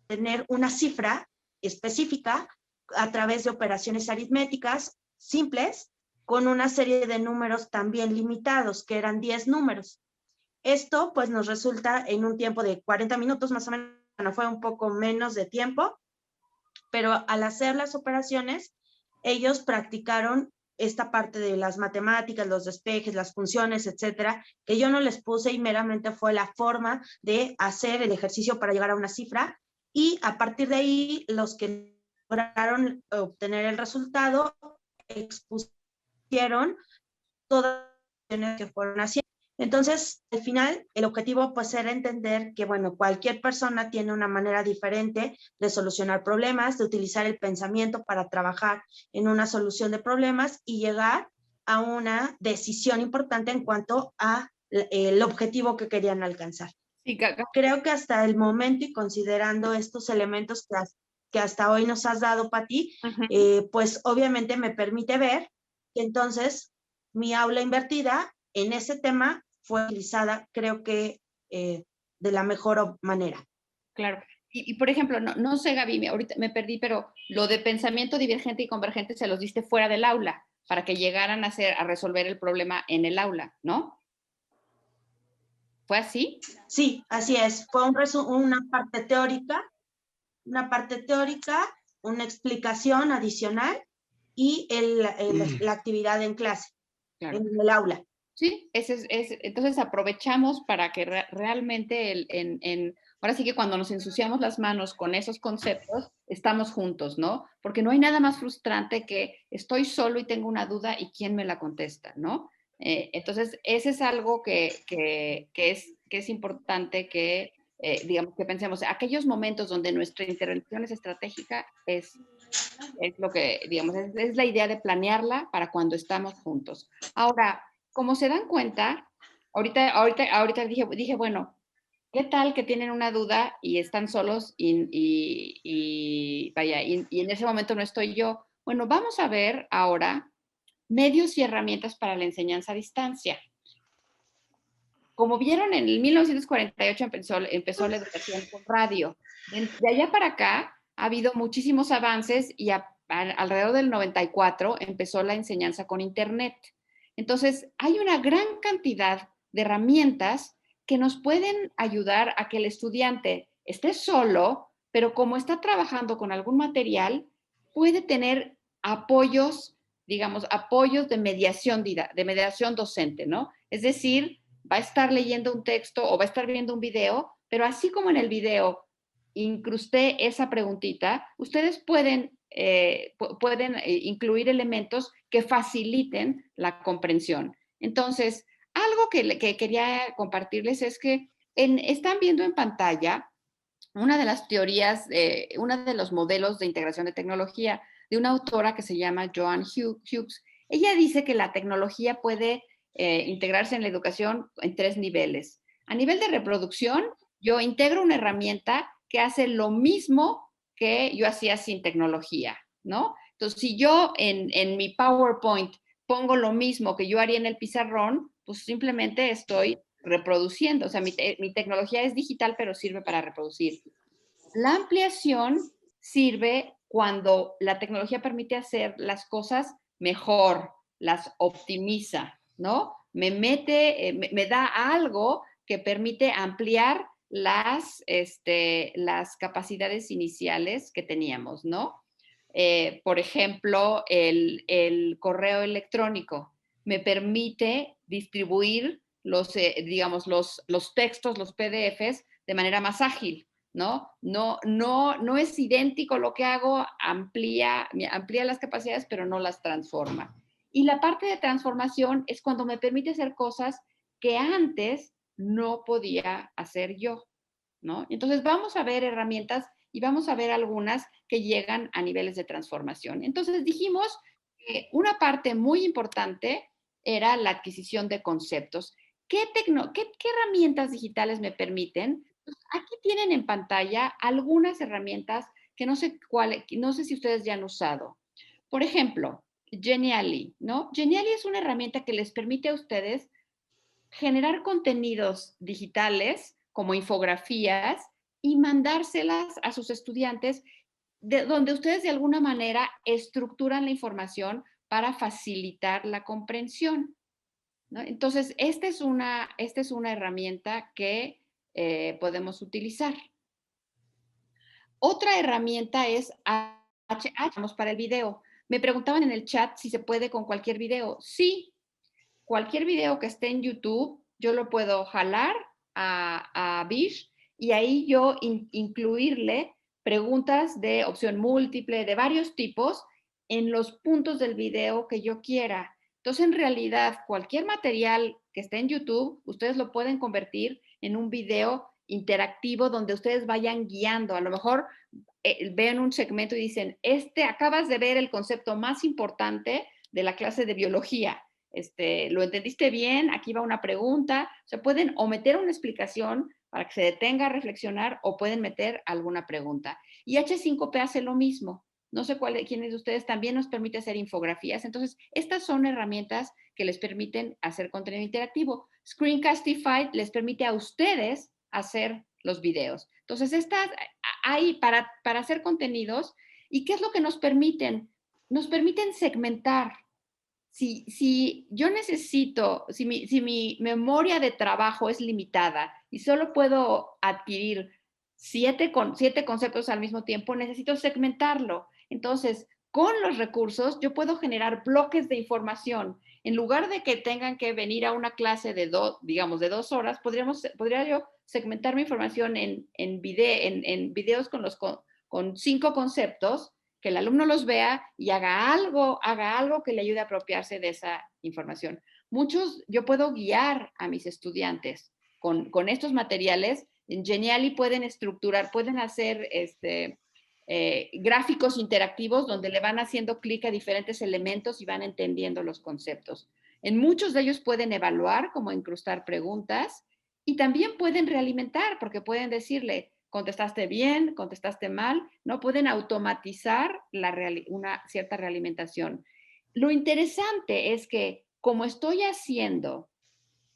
tener una cifra específica a través de operaciones aritméticas simples con una serie de números también limitados, que eran 10 números. Esto pues nos resulta en un tiempo de 40 minutos más o menos, fue un poco menos de tiempo, pero al hacer las operaciones, ellos practicaron esta parte de las matemáticas, los despejes, las funciones, etcétera, que yo no les puse y meramente fue la forma de hacer el ejercicio para llegar a una cifra y a partir de ahí los que lograron obtener el resultado expusieron todas las que fueron haciendo. Entonces, al final, el objetivo pues era entender que, bueno, cualquier persona tiene una manera diferente de solucionar problemas, de utilizar el pensamiento para trabajar en una solución de problemas y llegar a una decisión importante en cuanto a el objetivo que querían alcanzar. Sí, creo que hasta el momento y considerando estos elementos que hasta hoy nos has dado, Pati, pues obviamente me permite ver que entonces mi aula invertida en ese tema fue utilizada, creo que de la mejor manera. Claro. Y por ejemplo, no sé, Gaby, ahorita me perdí, pero lo de pensamiento divergente y convergente se los diste fuera del aula para que llegaran a resolver el problema en el aula, ¿no? ¿Fue así? Sí, así es. Fue una parte teórica, una explicación adicional y la actividad en clase, claro, en el aula. Sí, entonces aprovechamos para que realmente ahora sí que cuando nos ensuciamos las manos con esos conceptos, estamos juntos, ¿no? Porque no hay nada más frustrante que estoy solo y tengo una duda y quién me la contesta, ¿no? Entonces, ese es algo que es importante que, digamos, que pensemos. Aquellos momentos donde nuestra intervención es estratégica es lo que, digamos, es la idea de planearla para cuando estamos juntos. Ahora, como se dan cuenta, ahorita dije, bueno, ¿qué tal que tienen una duda y están solos y en ese momento no estoy yo? Bueno, vamos a ver ahora medios y herramientas para la enseñanza a distancia. Como vieron, en el 1948 empezó la educación por radio. De allá para acá ha habido muchísimos avances y alrededor del 94 empezó la enseñanza con Internet. Entonces, hay una gran cantidad de herramientas que nos pueden ayudar a que el estudiante esté solo, pero como está trabajando con algún material, puede tener apoyos, digamos, apoyos de mediación docente, ¿no? Es decir, va a estar leyendo un texto o va a estar viendo un video, pero así como en el video incrusté esa preguntita, ustedes pueden incluir elementos que faciliten la comprensión. Entonces, algo que quería compartirles es que están viendo en pantalla una de las teorías, uno de los modelos de integración de tecnología de una autora que se llama Joanne Hughes. Ella dice que la tecnología puede integrarse en la educación en 3 niveles. A nivel de reproducción, yo integro una herramienta que hace lo mismo que yo hacía sin tecnología, ¿no? Entonces, si yo en mi PowerPoint pongo lo mismo que yo haría en el pizarrón, pues simplemente estoy reproduciendo. O sea, mi tecnología es digital, pero sirve para reproducir. La ampliación sirve cuando la tecnología permite hacer las cosas mejor, las optimiza, ¿no? Me da algo que permite ampliar las capacidades iniciales que teníamos, ¿no? Por ejemplo, el correo electrónico me permite distribuir digamos, los textos, los PDFs, de manera más ágil, ¿no? No es idéntico lo que hago, amplía las capacidades, pero no las transforma. Y la parte de transformación es cuando me permite hacer cosas que antes no podía hacer yo, ¿no? Entonces vamos a ver herramientas y vamos a ver algunas que llegan a niveles de transformación. Entonces dijimos que una parte muy importante era la adquisición de conceptos. ¿Qué herramientas digitales me permiten? Pues aquí tienen en pantalla algunas herramientas que no sé si ustedes ya han usado. Por ejemplo, Genially, ¿no? Genially es una herramienta que les permite a ustedes generar contenidos digitales como infografías y mandárselas a sus estudiantes, donde ustedes de alguna manera estructuran la información para facilitar la comprensión, ¿no? Entonces, esta es una herramienta que podemos utilizar. Otra herramienta es HH para el video. Me preguntaban en el chat si se puede con cualquier video. Sí, cualquier video que esté en YouTube, yo lo puedo jalar a Bish y ahí yo incluirle preguntas de opción múltiple, de varios tipos, en los puntos del video que yo quiera. Entonces, en realidad, cualquier material que esté en YouTube, ustedes lo pueden convertir en un video interactivo donde ustedes vayan guiando. A lo mejor ven un segmento y dicen, acabas de ver el concepto más importante de la clase de biología. ¿Lo entendiste bien? Aquí va una pregunta. O sea, pueden o meter una explicación para que se detenga a reflexionar o pueden meter alguna pregunta. Y H5P hace lo mismo. No sé quiénes de ustedes también nos permite hacer infografías. Entonces, estas son herramientas que les permiten hacer contenido interactivo. Screencastify les permite a ustedes hacer los videos. Entonces, estas hay para hacer contenidos. ¿Y qué es lo que nos permiten? Nos permiten segmentar. Si yo necesito, si mi memoria de trabajo es limitada y solo puedo adquirir 7 conceptos al mismo tiempo, necesito segmentarlo. Entonces, con los recursos, yo puedo generar bloques de información. En lugar de que tengan que venir a una clase de 2 horas, podría yo segmentar mi información en videos con 5 conceptos, que el alumno los vea y haga algo que le ayude a apropiarse de esa información. Yo puedo guiar a mis estudiantes con estos materiales. En Genially pueden hacer gráficos interactivos donde le van haciendo clic a diferentes elementos y van entendiendo los conceptos. En muchos de ellos pueden evaluar, como incrustar preguntas, y también pueden realimentar, porque pueden decirle, contestaste bien, contestaste mal, ¿no? Pueden automatizar una cierta realimentación. Lo interesante es que, como estoy haciendo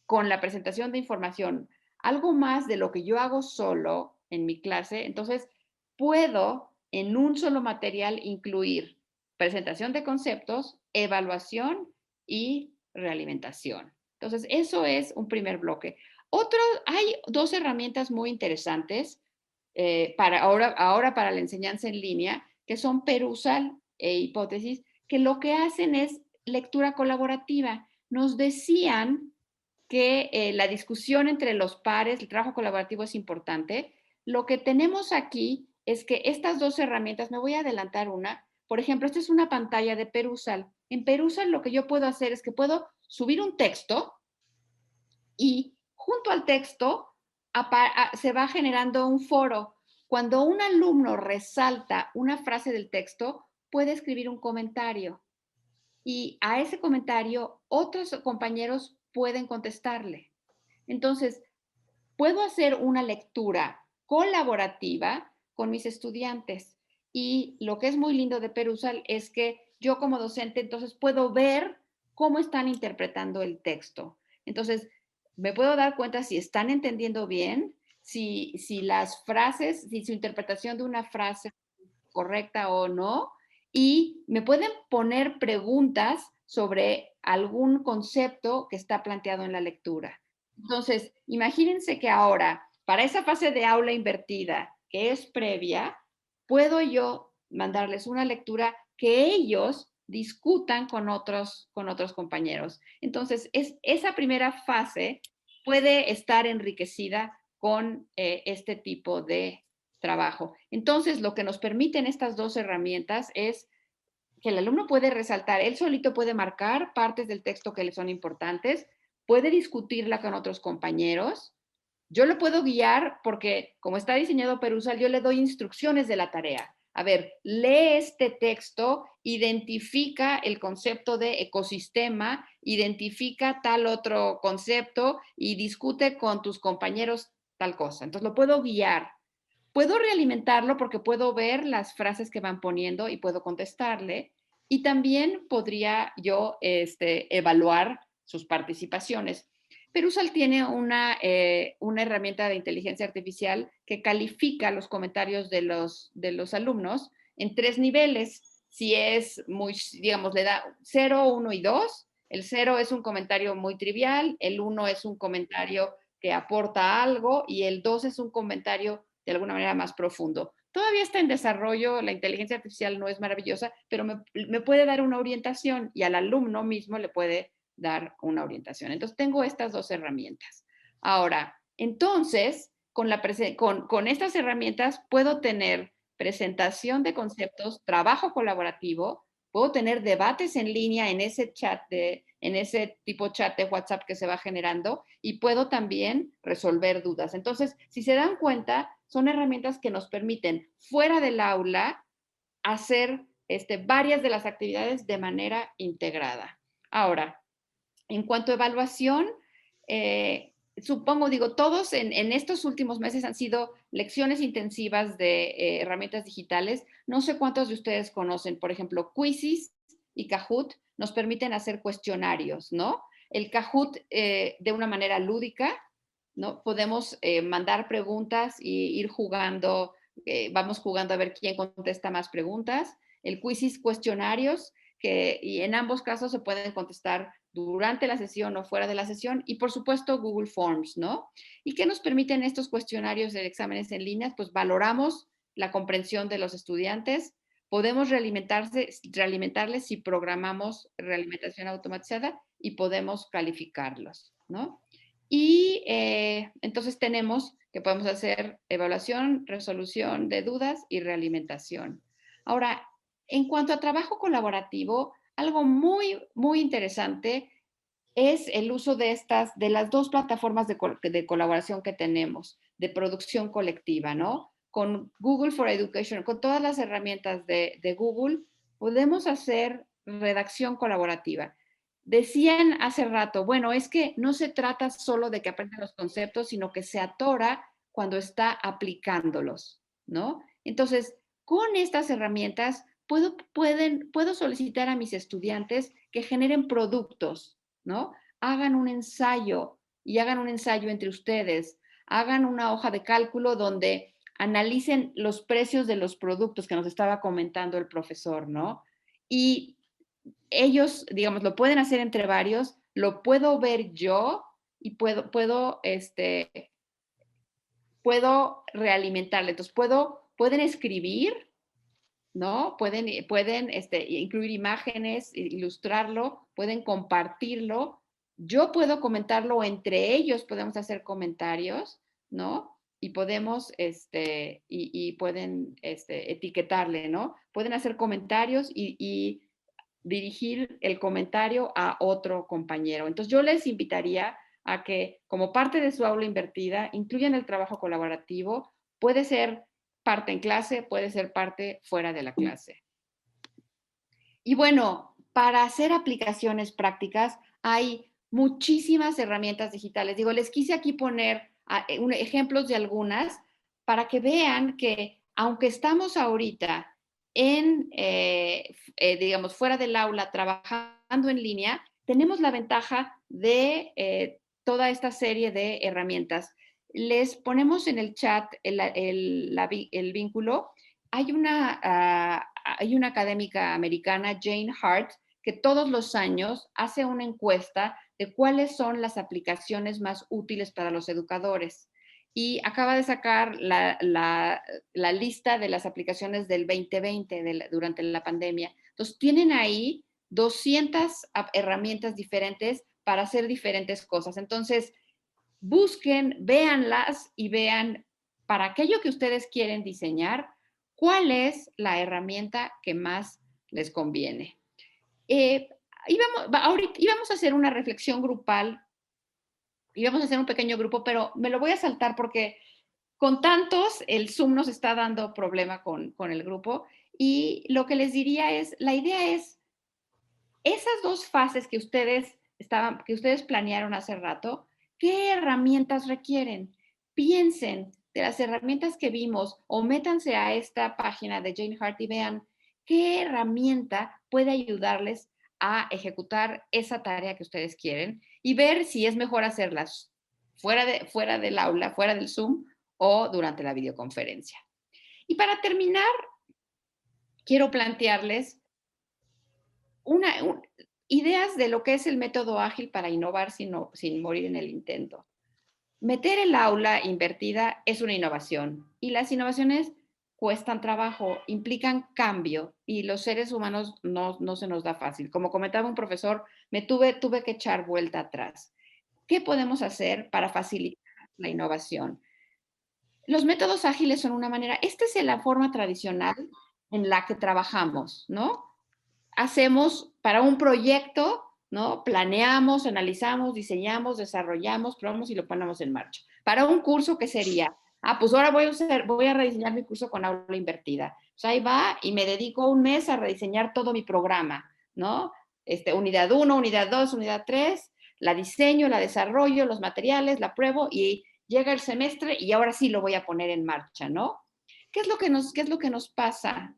con la presentación de información algo más de lo que yo hago solo en mi clase, entonces puedo en un solo material incluir presentación de conceptos, evaluación y realimentación. Entonces, eso es un primer bloque. Hay dos herramientas muy interesantes para ahora para la enseñanza en línea, que son Perusall e Hipótesis, que lo que hacen es lectura colaborativa. Nos decían que la discusión entre los pares, el trabajo colaborativo es importante. Lo que tenemos aquí es que estas dos herramientas, me voy a adelantar una, por ejemplo, esta es una pantalla de Perusall. En Perusall lo que yo puedo hacer es que puedo subir un texto y junto al texto se va generando un foro. Cuando un alumno resalta una frase del texto, puede escribir un comentario y a ese comentario otros compañeros pueden contestarle. Entonces, puedo hacer una lectura colaborativa con mis estudiantes. Y lo que es muy lindo de Perusall es que yo como docente entonces puedo ver cómo están interpretando el texto. Entonces, me puedo dar cuenta si están entendiendo bien, si las frases, si su interpretación de una frase es correcta o no, y me pueden poner preguntas sobre algún concepto que está planteado en la lectura. Entonces, imagínense que ahora, para esa fase de aula invertida, que es previa, puedo yo mandarles una lectura que ellos discutan con otros compañeros. Entonces, esa primera fase puede estar enriquecida con este tipo de trabajo. Entonces, lo que nos permiten estas dos herramientas es que el alumno puede resaltar, él solito puede marcar partes del texto que le son importantes, puede discutirla con otros compañeros. Yo lo puedo guiar porque, como está diseñado Perusall, yo le doy instrucciones de la tarea. A ver, lee este texto, identifica el concepto de ecosistema, identifica tal otro concepto y discute con tus compañeros tal cosa. Entonces lo puedo guiar. Puedo realimentarlo porque puedo ver las frases que van poniendo y puedo contestarle. Y también podría yo evaluar sus participaciones. Perusall tiene una herramienta de inteligencia artificial que califica los comentarios de los alumnos en 3 niveles. Si es muy, digamos, le da 0, 1 y 2. El 0 es un comentario muy trivial, el 1 es un comentario que aporta algo y el 2 es un comentario de alguna manera más profundo. Todavía está en desarrollo, la inteligencia artificial no es maravillosa, pero me puede dar una orientación y al alumno mismo le puede dar una orientación. Entonces, tengo estas dos herramientas. Ahora, entonces, con estas herramientas puedo tener presentación de conceptos, trabajo colaborativo, puedo tener debates en línea en ese chat, en ese tipo chat de WhatsApp que se va generando y puedo también resolver dudas. Entonces, si se dan cuenta, son herramientas que nos permiten fuera del aula hacer varias de las actividades de manera integrada. Ahora, en cuanto a evaluación, supongo, todos en estos últimos meses han sido lecciones intensivas de herramientas digitales. No sé cuántos de ustedes conocen, por ejemplo, Quizzes y Kahoot nos permiten hacer cuestionarios, ¿no? El Kahoot de una manera lúdica, ¿no? Podemos mandar preguntas y ir jugando, vamos jugando a ver quién contesta más preguntas. El Quizzes cuestionarios, y en ambos casos se pueden contestar durante la sesión o fuera de la sesión, y por supuesto Google Forms, ¿no? ¿Y qué nos permiten estos cuestionarios de exámenes en línea? Pues valoramos la comprensión de los estudiantes, podemos realimentarles si programamos realimentación automatizada y podemos calificarlos, ¿no? Y entonces tenemos que podemos hacer evaluación, resolución de dudas y realimentación. Ahora, en cuanto a trabajo colaborativo, algo muy, muy interesante es el uso de las dos plataformas de colaboración que tenemos, de producción colectiva, ¿no? Con Google for Education, con todas las herramientas de Google, podemos hacer redacción colaborativa. Decían hace rato, bueno, es que no se trata solo de que aprendan los conceptos, sino que se atora cuando está aplicándolos, ¿no? Entonces, con estas herramientas puedo solicitar a mis estudiantes que generen productos, ¿no? Hagan un ensayo y hagan un ensayo entre ustedes. Hagan una hoja de cálculo donde analicen los precios de los productos que nos estaba comentando el profesor, ¿no? y ellos, digamos, lo pueden hacer entre varios, lo puedo ver yo y puedo realimentarle. Entonces, pueden escribir, ¿no? Pueden incluir imágenes, ilustrarlo, pueden compartirlo. Yo puedo comentarlo entre ellos, podemos hacer comentarios, ¿no? Y podemos, pueden etiquetarle, ¿no? Pueden hacer comentarios y dirigir el comentario a otro compañero. Entonces, yo les invitaría a que, como parte de su aula invertida, incluyan el trabajo colaborativo. Puede ser parte en clase, puede ser parte fuera de la clase. Y bueno, para hacer aplicaciones prácticas hay muchísimas herramientas digitales. Digo, les quise aquí poner ejemplos de algunas para que vean que aunque estamos ahorita digamos, fuera del aula, trabajando en línea, tenemos la ventaja de toda esta serie de herramientas. Les ponemos en el chat el vínculo. Hay una académica americana, Jane Hart, que todos los años hace una encuesta de cuáles son las aplicaciones más útiles para los educadores. Y acaba de sacar la lista de las aplicaciones del 2020, durante la pandemia. Entonces, tienen ahí 200 herramientas diferentes para hacer diferentes cosas. Entonces, busquen, véanlas y vean para aquello que ustedes quieren diseñar, cuál es la herramienta que más les conviene. Íbamos a hacer una reflexión grupal, íbamos a hacer un pequeño grupo, pero me lo voy a saltar porque con tantos el Zoom nos está dando problema con el grupo, y lo que les diría es, la idea es, esas dos fases que ustedes planearon hace rato, ¿qué herramientas requieren? Piensen de las herramientas que vimos o métanse a esta página de Jane Hart y vean qué herramienta puede ayudarles a ejecutar esa tarea que ustedes quieren y ver si es mejor hacerlas fuera del aula, fuera del Zoom o durante la videoconferencia. Y para terminar, quiero plantearles ideas de lo que es el método ágil para innovar sin morir en el intento. Meter el aula invertida es una innovación y las innovaciones cuestan trabajo, implican cambio y los seres humanos no se nos da fácil. Como comentaba un profesor, tuve que echar vuelta atrás. ¿Qué podemos hacer para facilitar la innovación? Los métodos ágiles son una manera, esta es la forma tradicional en la que trabajamos, ¿no? Hacemos para un proyecto, ¿no? Planeamos, analizamos, diseñamos, desarrollamos, probamos y lo ponemos en marcha. Para un curso, ¿qué sería? Pues ahora voy a rediseñar mi curso con aula invertida. Pues ahí va y me dedico un mes a rediseñar todo mi programa, ¿no? Unidad 1, unidad 2, unidad 3, la diseño, la desarrollo, los materiales, la pruebo y llega el semestre y ahora sí lo voy a poner en marcha, ¿no? ¿Qué es lo que nos pasa?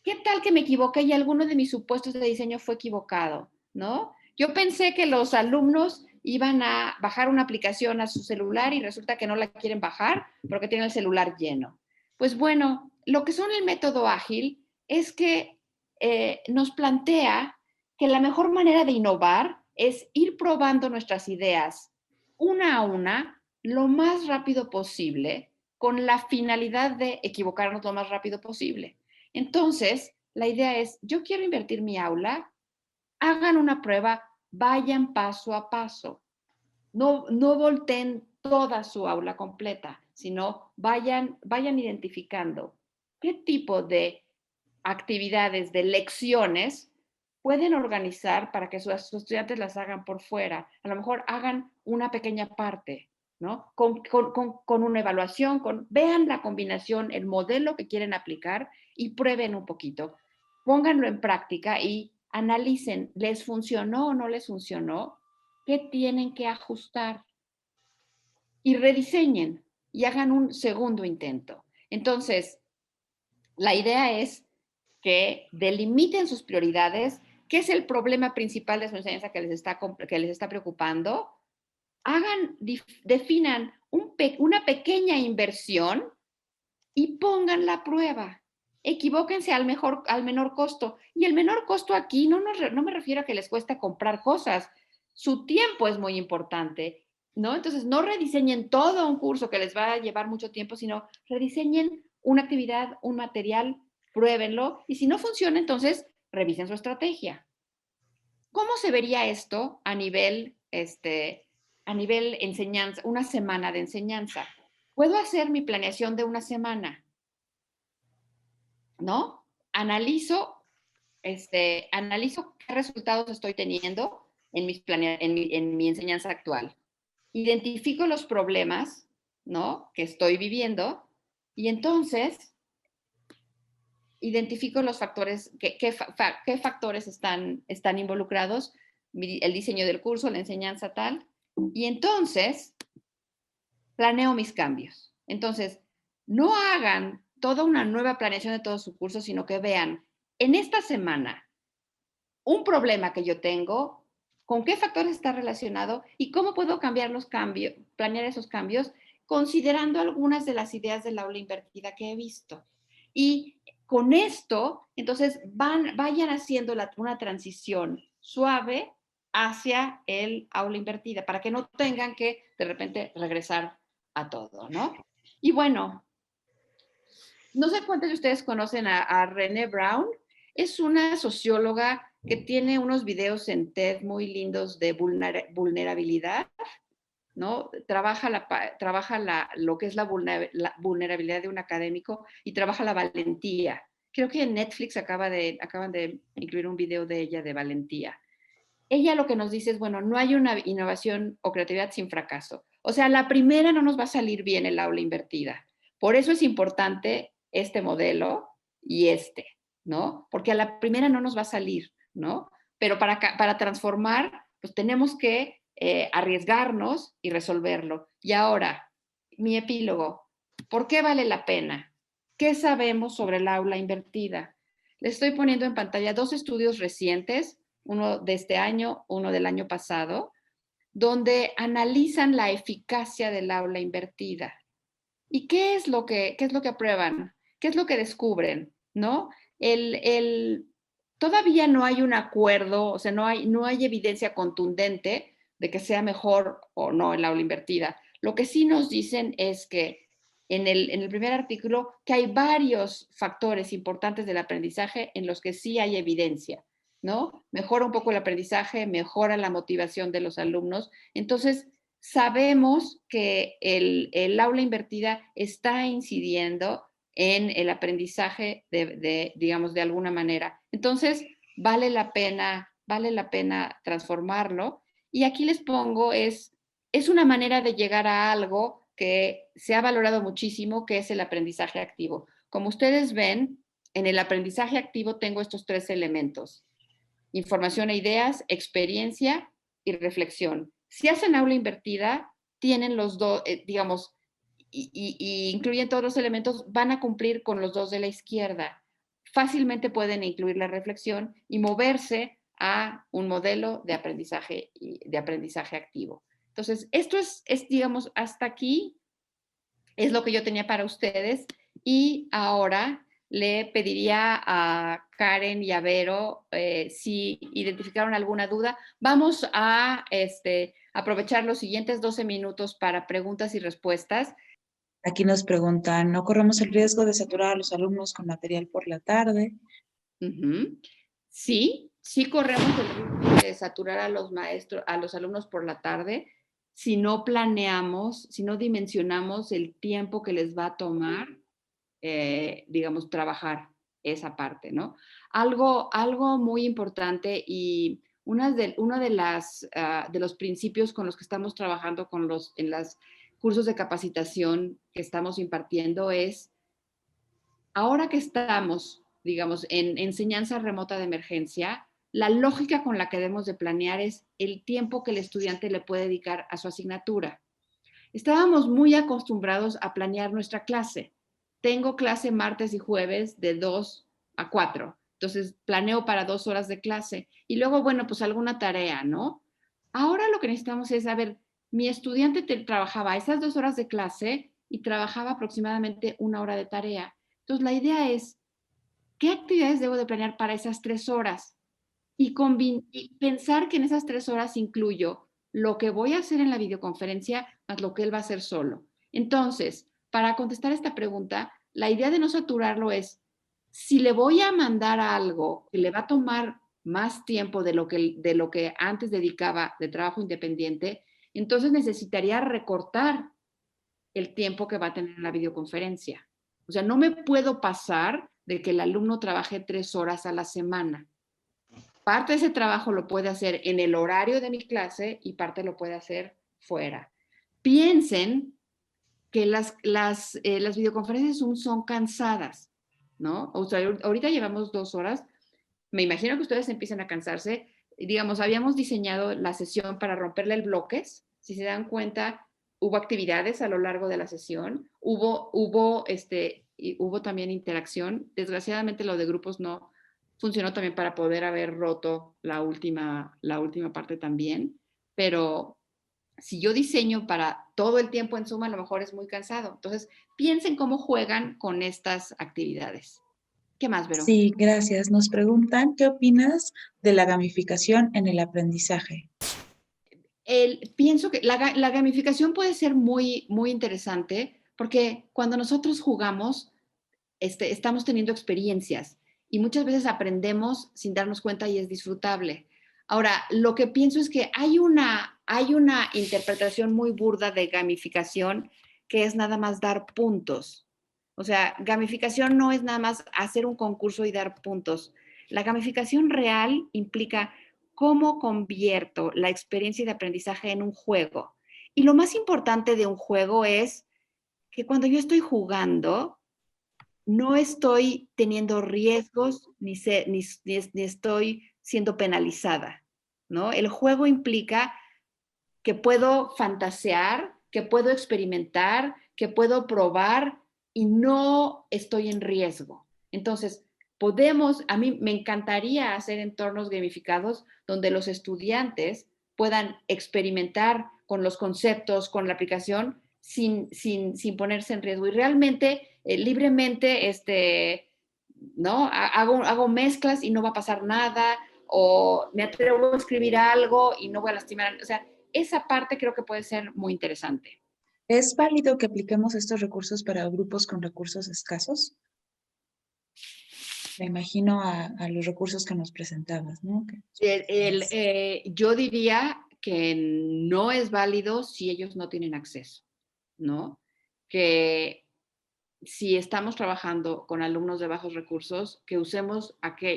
¿Qué tal que me equivoqué y alguno de mis supuestos de diseño fue equivocado, ¿no? Yo pensé que los alumnos iban a bajar una aplicación a su celular y resulta que no la quieren bajar porque tienen el celular lleno. Pues bueno, lo que son el método ágil es que nos plantea que la mejor manera de innovar es ir probando nuestras ideas una a una lo más rápido posible con la finalidad de equivocarnos lo más rápido posible. Entonces, la idea es, yo quiero invertir mi aula, hagan una prueba, vayan paso a paso. No volteen toda su aula completa, sino vayan identificando qué tipo de actividades, de lecciones pueden organizar para que sus estudiantes las hagan por fuera. A lo mejor hagan una pequeña parte, ¿no? Con una evaluación, vean la combinación, el modelo que quieren aplicar y prueben un poquito. Pónganlo en práctica y analicen, ¿les funcionó o no les funcionó? ¿Qué tienen que ajustar? Y rediseñen y hagan un segundo intento. Entonces, la idea es que delimiten sus prioridades, qué es el problema principal de su enseñanza que les está preocupando, definan una pequeña inversión y pongan la prueba. equivóquense al menor costo. Y el menor costo aquí no me refiero a que les cuesta comprar cosas. Su tiempo es muy importante, ¿no? Entonces, no rediseñen todo un curso que les va a llevar mucho tiempo, sino rediseñen una actividad, un material, pruébenlo. Y si no funciona, entonces revisen su estrategia. ¿Cómo se vería esto a nivel enseñanza, una semana de enseñanza? Puedo hacer mi planeación de una semana, ¿no? Analizo qué resultados estoy teniendo en mi enseñanza actual. Identifico los problemas, ¿no?, que estoy viviendo, y entonces identifico los factores, qué factores están involucrados, el diseño del curso, la enseñanza tal, y entonces planeo mis cambios. Entonces, no hagan toda una nueva planeación de todo su curso, sino que vean en esta semana un problema que yo tengo, con qué factores está relacionado y cómo puedo planear esos cambios, considerando algunas de las ideas del aula invertida que he visto. Y con esto, entonces, vayan haciendo una transición suave hacia el aula invertida, para que no tengan que de repente regresar a todo, ¿no? Y bueno, no sé cuántos de ustedes conocen a Brené Brown. Es una socióloga que tiene unos videos en TED muy lindos de vulnerabilidad, ¿no? Trabaja lo que es la vulnerabilidad de un académico y trabaja la valentía. Creo que en Netflix acaban de incluir un video de ella de valentía. Ella lo que nos dice es, bueno, no hay una innovación o creatividad sin fracaso. O sea, la primera no nos va a salir bien el aula invertida. Por eso es importante este modelo y ¿no? Porque a la primera no nos va a salir, ¿no? Pero para transformar, pues tenemos que arriesgarnos y resolverlo. Y ahora, mi epílogo, ¿por qué vale la pena? ¿Qué sabemos sobre el aula invertida? Les estoy poniendo en pantalla 2 estudios recientes, uno de este año, uno del año pasado, donde analizan la eficacia del aula invertida. ¿Y qué es lo que aprueban? ¿Qué es lo que descubren? ¿No? Todavía no hay un acuerdo, o sea, no hay evidencia contundente de que sea mejor o no el aula invertida. Lo que sí nos dicen es que en el primer artículo, que hay varios factores importantes del aprendizaje en los que sí hay evidencia, ¿no? Mejora un poco el aprendizaje, mejora la motivación de los alumnos. Entonces, sabemos que el aula invertida está incidiendo en el aprendizaje digamos, de alguna manera. Entonces, vale la pena transformarlo. Y aquí les pongo, es una manera de llegar a algo que se ha valorado muchísimo, que es el aprendizaje activo. Como ustedes ven, en el aprendizaje activo tengo estos 3 elementos: información e ideas, experiencia y reflexión. Si hacen aula invertida, tienen los dos, digamos, y incluyen todos los elementos, van a cumplir con los 2 de la izquierda. Fácilmente pueden incluir la reflexión y moverse a un modelo de aprendizaje activo. Entonces, esto es, digamos, hasta aquí es lo que yo tenía para ustedes. Y ahora le pediría a Karen y a Vero si identificaron alguna duda. Vamos a aprovechar los siguientes 12 minutos para preguntas y respuestas. Aquí nos preguntan, ¿no corremos el riesgo de saturar a los alumnos con material por la tarde? Sí corremos el riesgo de saturar a los alumnos por la tarde si no planeamos, si no dimensionamos el tiempo que les va a tomar, digamos, trabajar esa parte, ¿no? Algo muy importante y uno de los principios con los que estamos trabajando en los cursos de capacitación que estamos impartiendo es, ahora que estamos, digamos, en enseñanza remota de emergencia, la lógica con la que debemos de planear es el tiempo que el estudiante le puede dedicar a su asignatura. Estábamos muy acostumbrados a planear nuestra clase. Tengo clase martes y jueves de 2 a 4. Entonces, planeo para 2 horas de clase. Y luego, bueno, pues alguna tarea, ¿no? Ahora lo que necesitamos es, a ver, mi estudiante trabajaba esas 2 horas de clase y trabajaba aproximadamente 1 hora de tarea. Entonces, la idea es, ¿qué actividades debo de planear para esas 3 horas? Y pensar que en esas 3 horas incluyo lo que voy a hacer en la videoconferencia más lo que él va a hacer solo. Entonces, para contestar esta pregunta, la idea de no saturarlo es, si le voy a mandar algo que le va a tomar más tiempo de lo que antes dedicaba de trabajo independiente, entonces necesitaría recortar el tiempo que va a tener en la videoconferencia. O sea, no me puedo pasar de que el alumno trabaje 3 horas a la semana. Parte de ese trabajo lo puede hacer en el horario de mi clase y parte lo puede hacer fuera. Piensen que las videoconferencias son cansadas, ¿no? O sea, ahorita llevamos 2 horas. Me imagino que ustedes empiezan a cansarse. Digamos, habíamos diseñado la sesión para romperle el bloques. Si se dan cuenta, hubo actividades a lo largo de la sesión. Hubo también interacción. Desgraciadamente lo de grupos no funcionó también para poder haber roto la última parte también. Pero si yo diseño para todo el tiempo en Zoom, a lo mejor es muy cansado. Entonces, piensen cómo juegan con estas actividades. ¿Qué más, Vero? Sí, gracias. Nos preguntan, ¿qué opinas de la gamificación en el aprendizaje? Pienso que la gamificación puede ser muy, muy interesante porque cuando nosotros jugamos, estamos teniendo experiencias y muchas veces aprendemos sin darnos cuenta y es disfrutable. Ahora, lo que pienso es que hay una interpretación muy burda de gamificación que es nada más dar puntos. O sea, gamificación no es nada más hacer un concurso y dar puntos. La gamificación real implica cómo convierto la experiencia de aprendizaje en un juego. Y lo más importante de un juego es que cuando yo estoy jugando, no estoy teniendo riesgos ni estoy siendo penalizada, ¿no? El juego implica que puedo fantasear, que puedo experimentar, que puedo probar y no estoy en riesgo. Entonces, a mí me encantaría hacer entornos gamificados donde los estudiantes puedan experimentar con los conceptos, con la aplicación, sin ponerse en riesgo. Y realmente, libremente, ¿no? Hago mezclas y no va a pasar nada, o me atrevo a escribir algo y no voy a lastimar. O sea, esa parte creo que puede ser muy interesante. ¿Es válido que apliquemos estos recursos para grupos con recursos escasos? Me imagino a los recursos que nos presentabas, ¿no? Yo diría que no es válido si ellos no tienen acceso, ¿no? Que si estamos trabajando con alumnos de bajos recursos, que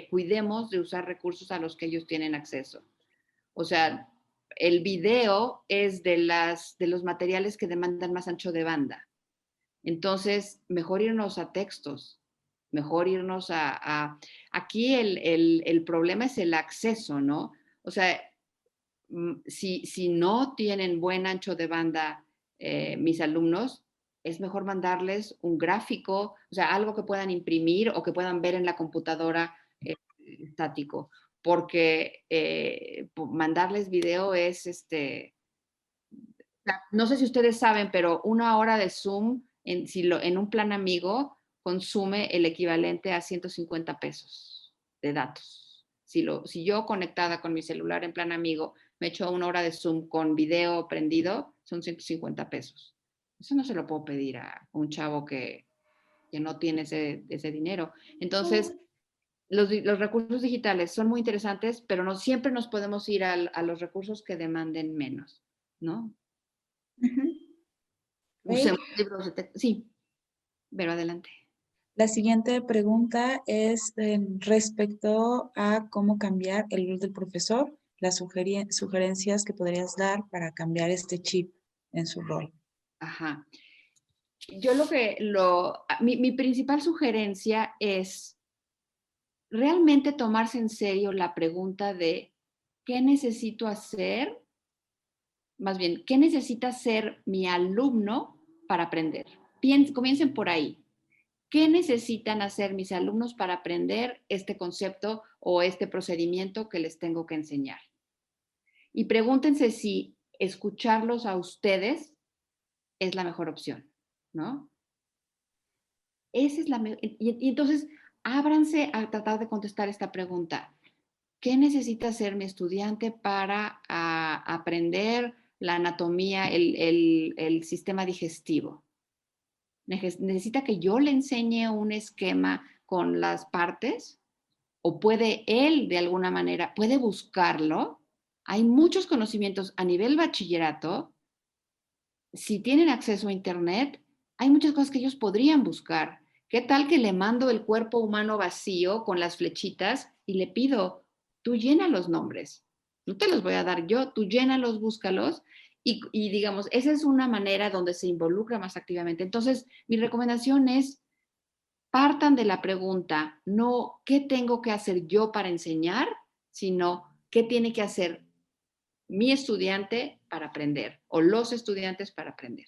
cuidemos de usar recursos a los que ellos tienen acceso. O sea, el video es de los materiales que demandan más ancho de banda. Entonces, mejor irnos a textos, mejor irnos aquí el problema es el acceso, ¿no? O sea, si no tienen buen ancho de banda mis alumnos, es mejor mandarles un gráfico, o sea, algo que puedan imprimir o que puedan ver en la computadora estático, porque mandarles video es, no sé si ustedes saben, pero 1 hora de Zoom en un plan amigo consume el equivalente a 150 pesos de datos. Si yo conectada con mi celular en plan amigo me echo 1 hora de Zoom con video prendido, son 150 pesos. Eso no se lo puedo pedir a un chavo que no tiene ese dinero. Entonces, los recursos digitales son muy interesantes, pero no siempre nos podemos ir a los recursos que demanden menos, ¿no? Usemos libros de texto. Sí, pero adelante. La siguiente pregunta es respecto a cómo cambiar el rol del profesor, las sugerencias que podrías dar para cambiar este chip en su rol. Ajá. Yo mi principal sugerencia es realmente tomarse en serio la pregunta de ¿qué necesito hacer? Más bien, ¿qué necesita ser mi alumno para aprender? Comiencen por ahí. ¿Qué necesitan hacer mis alumnos para aprender este concepto o este procedimiento que les tengo que enseñar? Y pregúntense si escucharlos a ustedes es la mejor opción, ¿no? Y entonces ábranse a tratar de contestar esta pregunta. ¿Qué necesita hacer mi estudiante para aprender la anatomía, el sistema digestivo? ¿Necesita que yo le enseñe un esquema con las partes? ¿O puede él, de alguna manera, puede buscarlo? Hay muchos conocimientos a nivel bachillerato. Si tienen acceso a Internet, hay muchas cosas que ellos podrían buscar. ¿Qué tal que le mando el cuerpo humano vacío con las flechitas y le pido, tú llena los nombres? No te los voy a dar yo, tú llénalos, búscalos. Y digamos, esa es una manera donde se involucra más activamente. Entonces, mi recomendación es, partan de la pregunta, no qué tengo que hacer yo para enseñar, sino qué tiene que hacer mi estudiante para aprender o los estudiantes para aprender.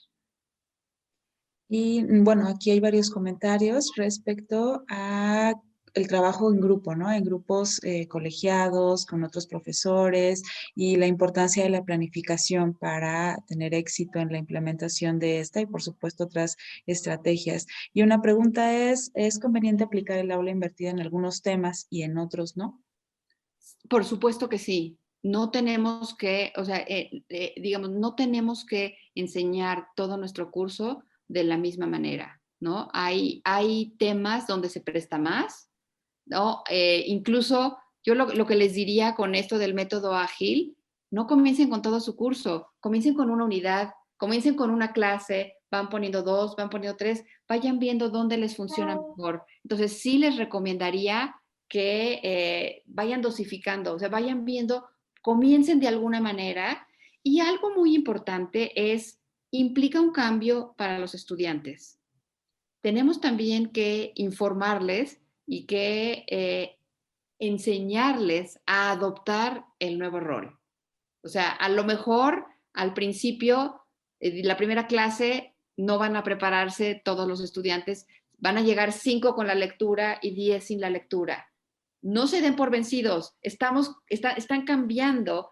Y bueno, aquí hay varios comentarios respecto a el trabajo en grupo, ¿no? En grupos colegiados, con otros profesores y la importancia de la planificación para tener éxito en la implementación de esta y, por supuesto, otras estrategias. Y una pregunta ¿es conveniente aplicar el aula invertida en algunos temas y en otros no? Por supuesto que sí. No tenemos que, o sea, digamos, no tenemos que enseñar todo nuestro curso de la misma manera, ¿no? Hay temas donde se presta más, ¿no? Incluso yo lo que les diría con esto del método ágil, no comiencen con todo su curso, comiencen con una unidad, comiencen con una clase, van poniendo 2, van poniendo 3, vayan viendo dónde les funciona mejor. Entonces sí les recomendaría que vayan dosificando, o sea, vayan viendo, comiencen de alguna manera. Y algo muy importante es, implica un cambio para los estudiantes. Tenemos también que informarles y que enseñarles a adoptar el nuevo rol. O sea, a lo mejor al principio, la primera clase, no van a prepararse todos los estudiantes, van a llegar 5 con la lectura y 10 sin la lectura. No se den por vencidos, están cambiando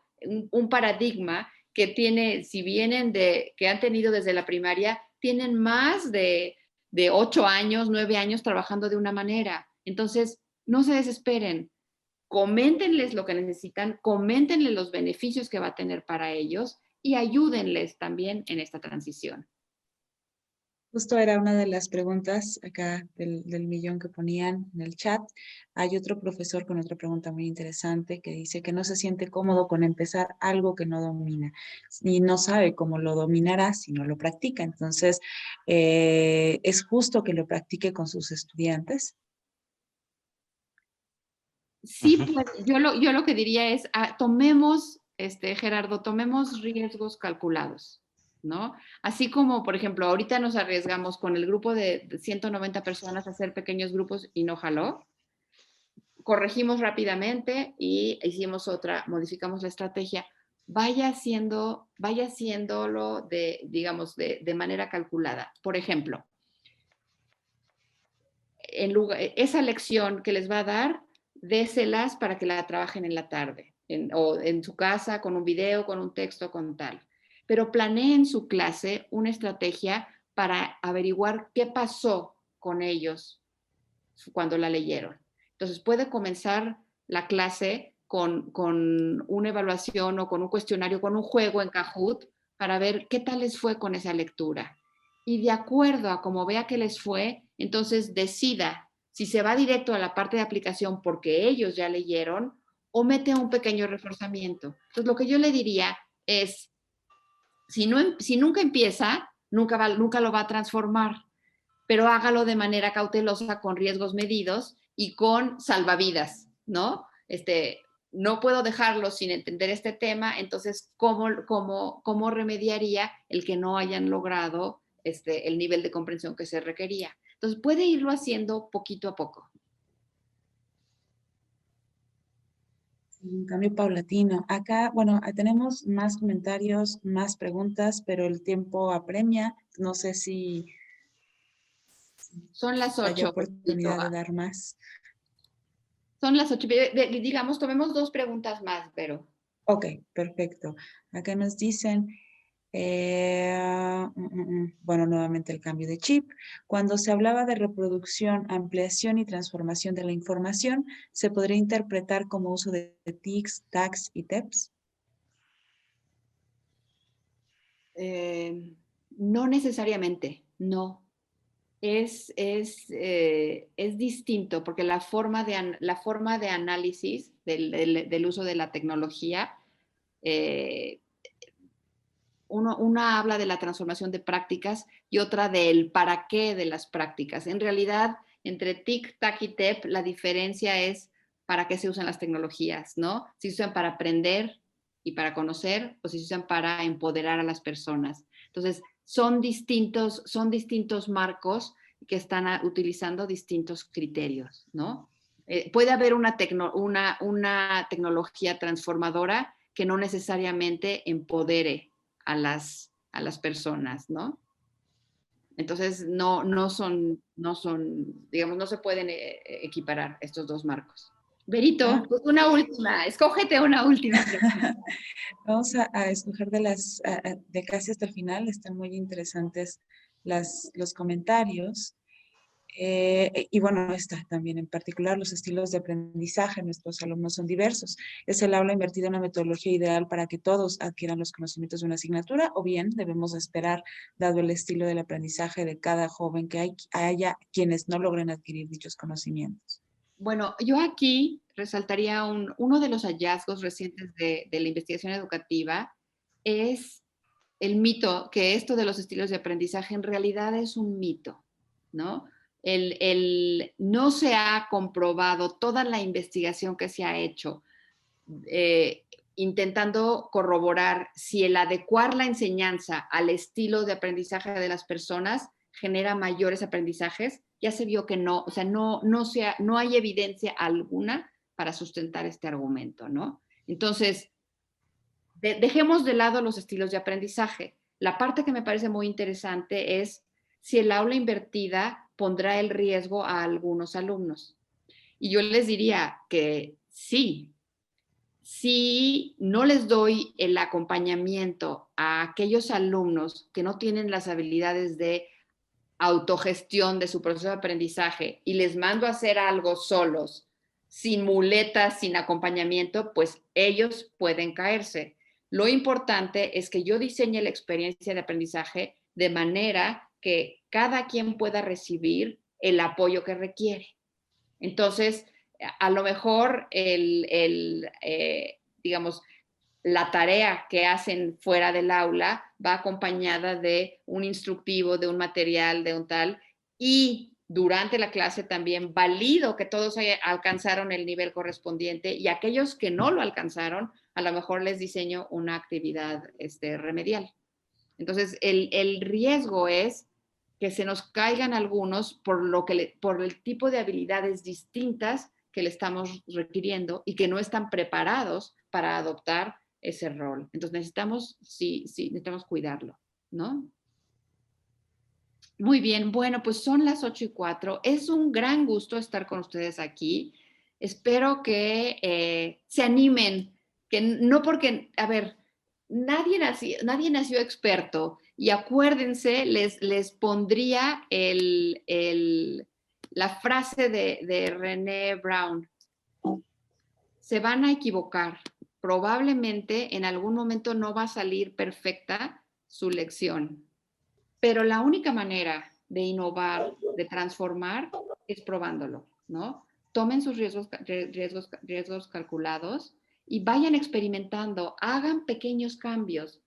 un paradigma que tiene, si vienen que han tenido desde la primaria, tienen más de 8 años, 9 años trabajando de una manera. Entonces, no se desesperen, coméntenles lo que necesitan, coméntenles los beneficios que va a tener para ellos y ayúdenles también en esta transición. Justo era una de las preguntas acá del millón que ponían en el chat. Hay otro profesor con otra pregunta muy interesante que dice que no se siente cómodo con empezar algo que no domina y no sabe cómo lo dominará si no lo practica. Entonces, ¿es justo que lo practique con sus estudiantes? Sí, pues, yo lo que diría es, tomemos, Gerardo, tomemos riesgos calculados, ¿no? Así como, por ejemplo, ahorita nos arriesgamos con el grupo de 190 personas a hacer pequeños grupos y no jaló. Corregimos rápidamente y modificamos la estrategia. Vaya haciéndolo digamos, de manera calculada. Por ejemplo, esa lección que les va a dar, déselas para que la trabajen en la tarde, o en su casa, con un video, con un texto, con tal. Pero planeen su clase una estrategia para averiguar qué pasó con ellos cuando la leyeron. Entonces puede comenzar la clase con una evaluación o con un cuestionario, con un juego en Kahoot para ver qué tal les fue con esa lectura. Y de acuerdo a cómo vea que les fue, entonces decida si se va directo a la parte de aplicación porque ellos ya leyeron o mete un pequeño reforzamiento. Entonces lo que yo le diría es, si nunca empieza, nunca lo va a transformar, pero hágalo de manera cautelosa, con riesgos medidos y con salvavidas, ¿no? No puedo dejarlo sin entender este tema, entonces, ¿cómo remediaría el que no hayan logrado el nivel de comprensión que se requería? Entonces, puede irlo haciendo poquito a poco. Un cambio paulatino. Acá, bueno, tenemos más comentarios, más preguntas, pero el tiempo apremia. No sé si son las 8. Hay oportunidad de dar más. Son las 8. Digamos, tomemos 2 preguntas más, pero. Ok, perfecto. Acá nos dicen, Bueno, nuevamente el cambio de chip. Cuando se hablaba de reproducción, ampliación y transformación de la información, ¿se podría interpretar como uso de TICs, tags y TEPs? No necesariamente, no. Es distinto porque la forma de análisis del uso de la tecnología, una habla de la transformación de prácticas y otra del para qué de las prácticas. En realidad, entre TIC, TAC y TEP, la diferencia es para qué se usan las tecnologías, ¿no? Si se usan para aprender y para conocer o si se usan para empoderar a las personas. Entonces, son distintos marcos que están utilizando distintos criterios, ¿no? Puede haber una tecnología transformadora que no necesariamente empodere a las personas, ¿no? Entonces, no son, digamos, no se pueden equiparar estos dos marcos. Berito, pues una última, escógete una última. Vamos a escoger de casi hasta el final. Están muy interesantes los comentarios. Y bueno, está también en particular los estilos de aprendizaje. Nuestros alumnos son diversos. ¿Es el aula invertida en una metodología ideal para que todos adquieran los conocimientos de una asignatura? ¿O bien debemos esperar, dado el estilo del aprendizaje de cada joven, que haya quienes no logren adquirir dichos conocimientos? Bueno, yo aquí resaltaría uno de los hallazgos recientes de la investigación educativa es el mito que esto de los estilos de aprendizaje en realidad es un mito, ¿no? No se ha comprobado toda la investigación que se ha hecho intentando corroborar si el adecuar la enseñanza al estilo de aprendizaje de las personas genera mayores aprendizajes. Ya se vio que no, o sea, no hay evidencia alguna para sustentar este argumento, ¿no? Entonces, dejemos de lado los estilos de aprendizaje. La parte que me parece muy interesante es si el aula invertida pondrá el riesgo a algunos alumnos. Y yo les diría que sí. Si no les doy el acompañamiento a aquellos alumnos que no tienen las habilidades de autogestión de su proceso de aprendizaje y les mando a hacer algo solos, sin muletas, sin acompañamiento, pues ellos pueden caerse. Lo importante es que yo diseñe la experiencia de aprendizaje de manera que cada quien pueda recibir el apoyo que requiere. Entonces, a lo mejor digamos, la tarea que hacen fuera del aula va acompañada de un instructivo, de un material, de un tal, y durante la clase también valido que todos alcanzaron el nivel correspondiente y aquellos que no lo alcanzaron, a lo mejor les diseño una actividad remedial. Entonces, el riesgo es que se nos caigan algunos por el tipo de habilidades distintas que le estamos requiriendo y que no están preparados para adoptar ese rol. Entonces necesitamos cuidarlo, ¿no? Muy bien, bueno, pues son las 8:04. Es un gran gusto estar con ustedes aquí. Espero que se animen, que no porque, a ver, nadie nació experto y acuérdense, les pondría la frase de René Brown. Se van a equivocar. Probablemente en algún momento no va a salir perfecta su lección. Pero la única manera de innovar, de transformar, es probándolo, ¿no? Tomen sus riesgos calculados y vayan experimentando, hagan pequeños cambios,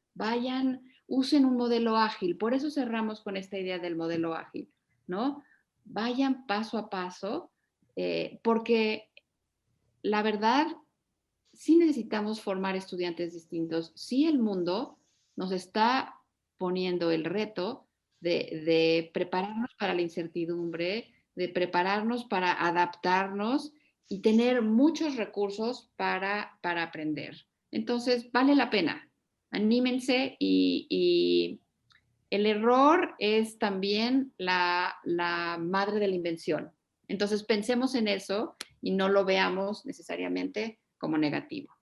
usen un modelo ágil. Por eso cerramos con esta idea del modelo ágil, ¿no? Vayan paso a paso, porque la verdad, sí necesitamos formar estudiantes distintos. Sí, el mundo nos está poniendo el reto de prepararnos para la incertidumbre, de prepararnos para adaptarnos y tener muchos recursos para aprender. Entonces, vale la pena. Anímense y el error es también la madre de la invención. Entonces, pensemos en eso y no lo veamos necesariamente como negativo.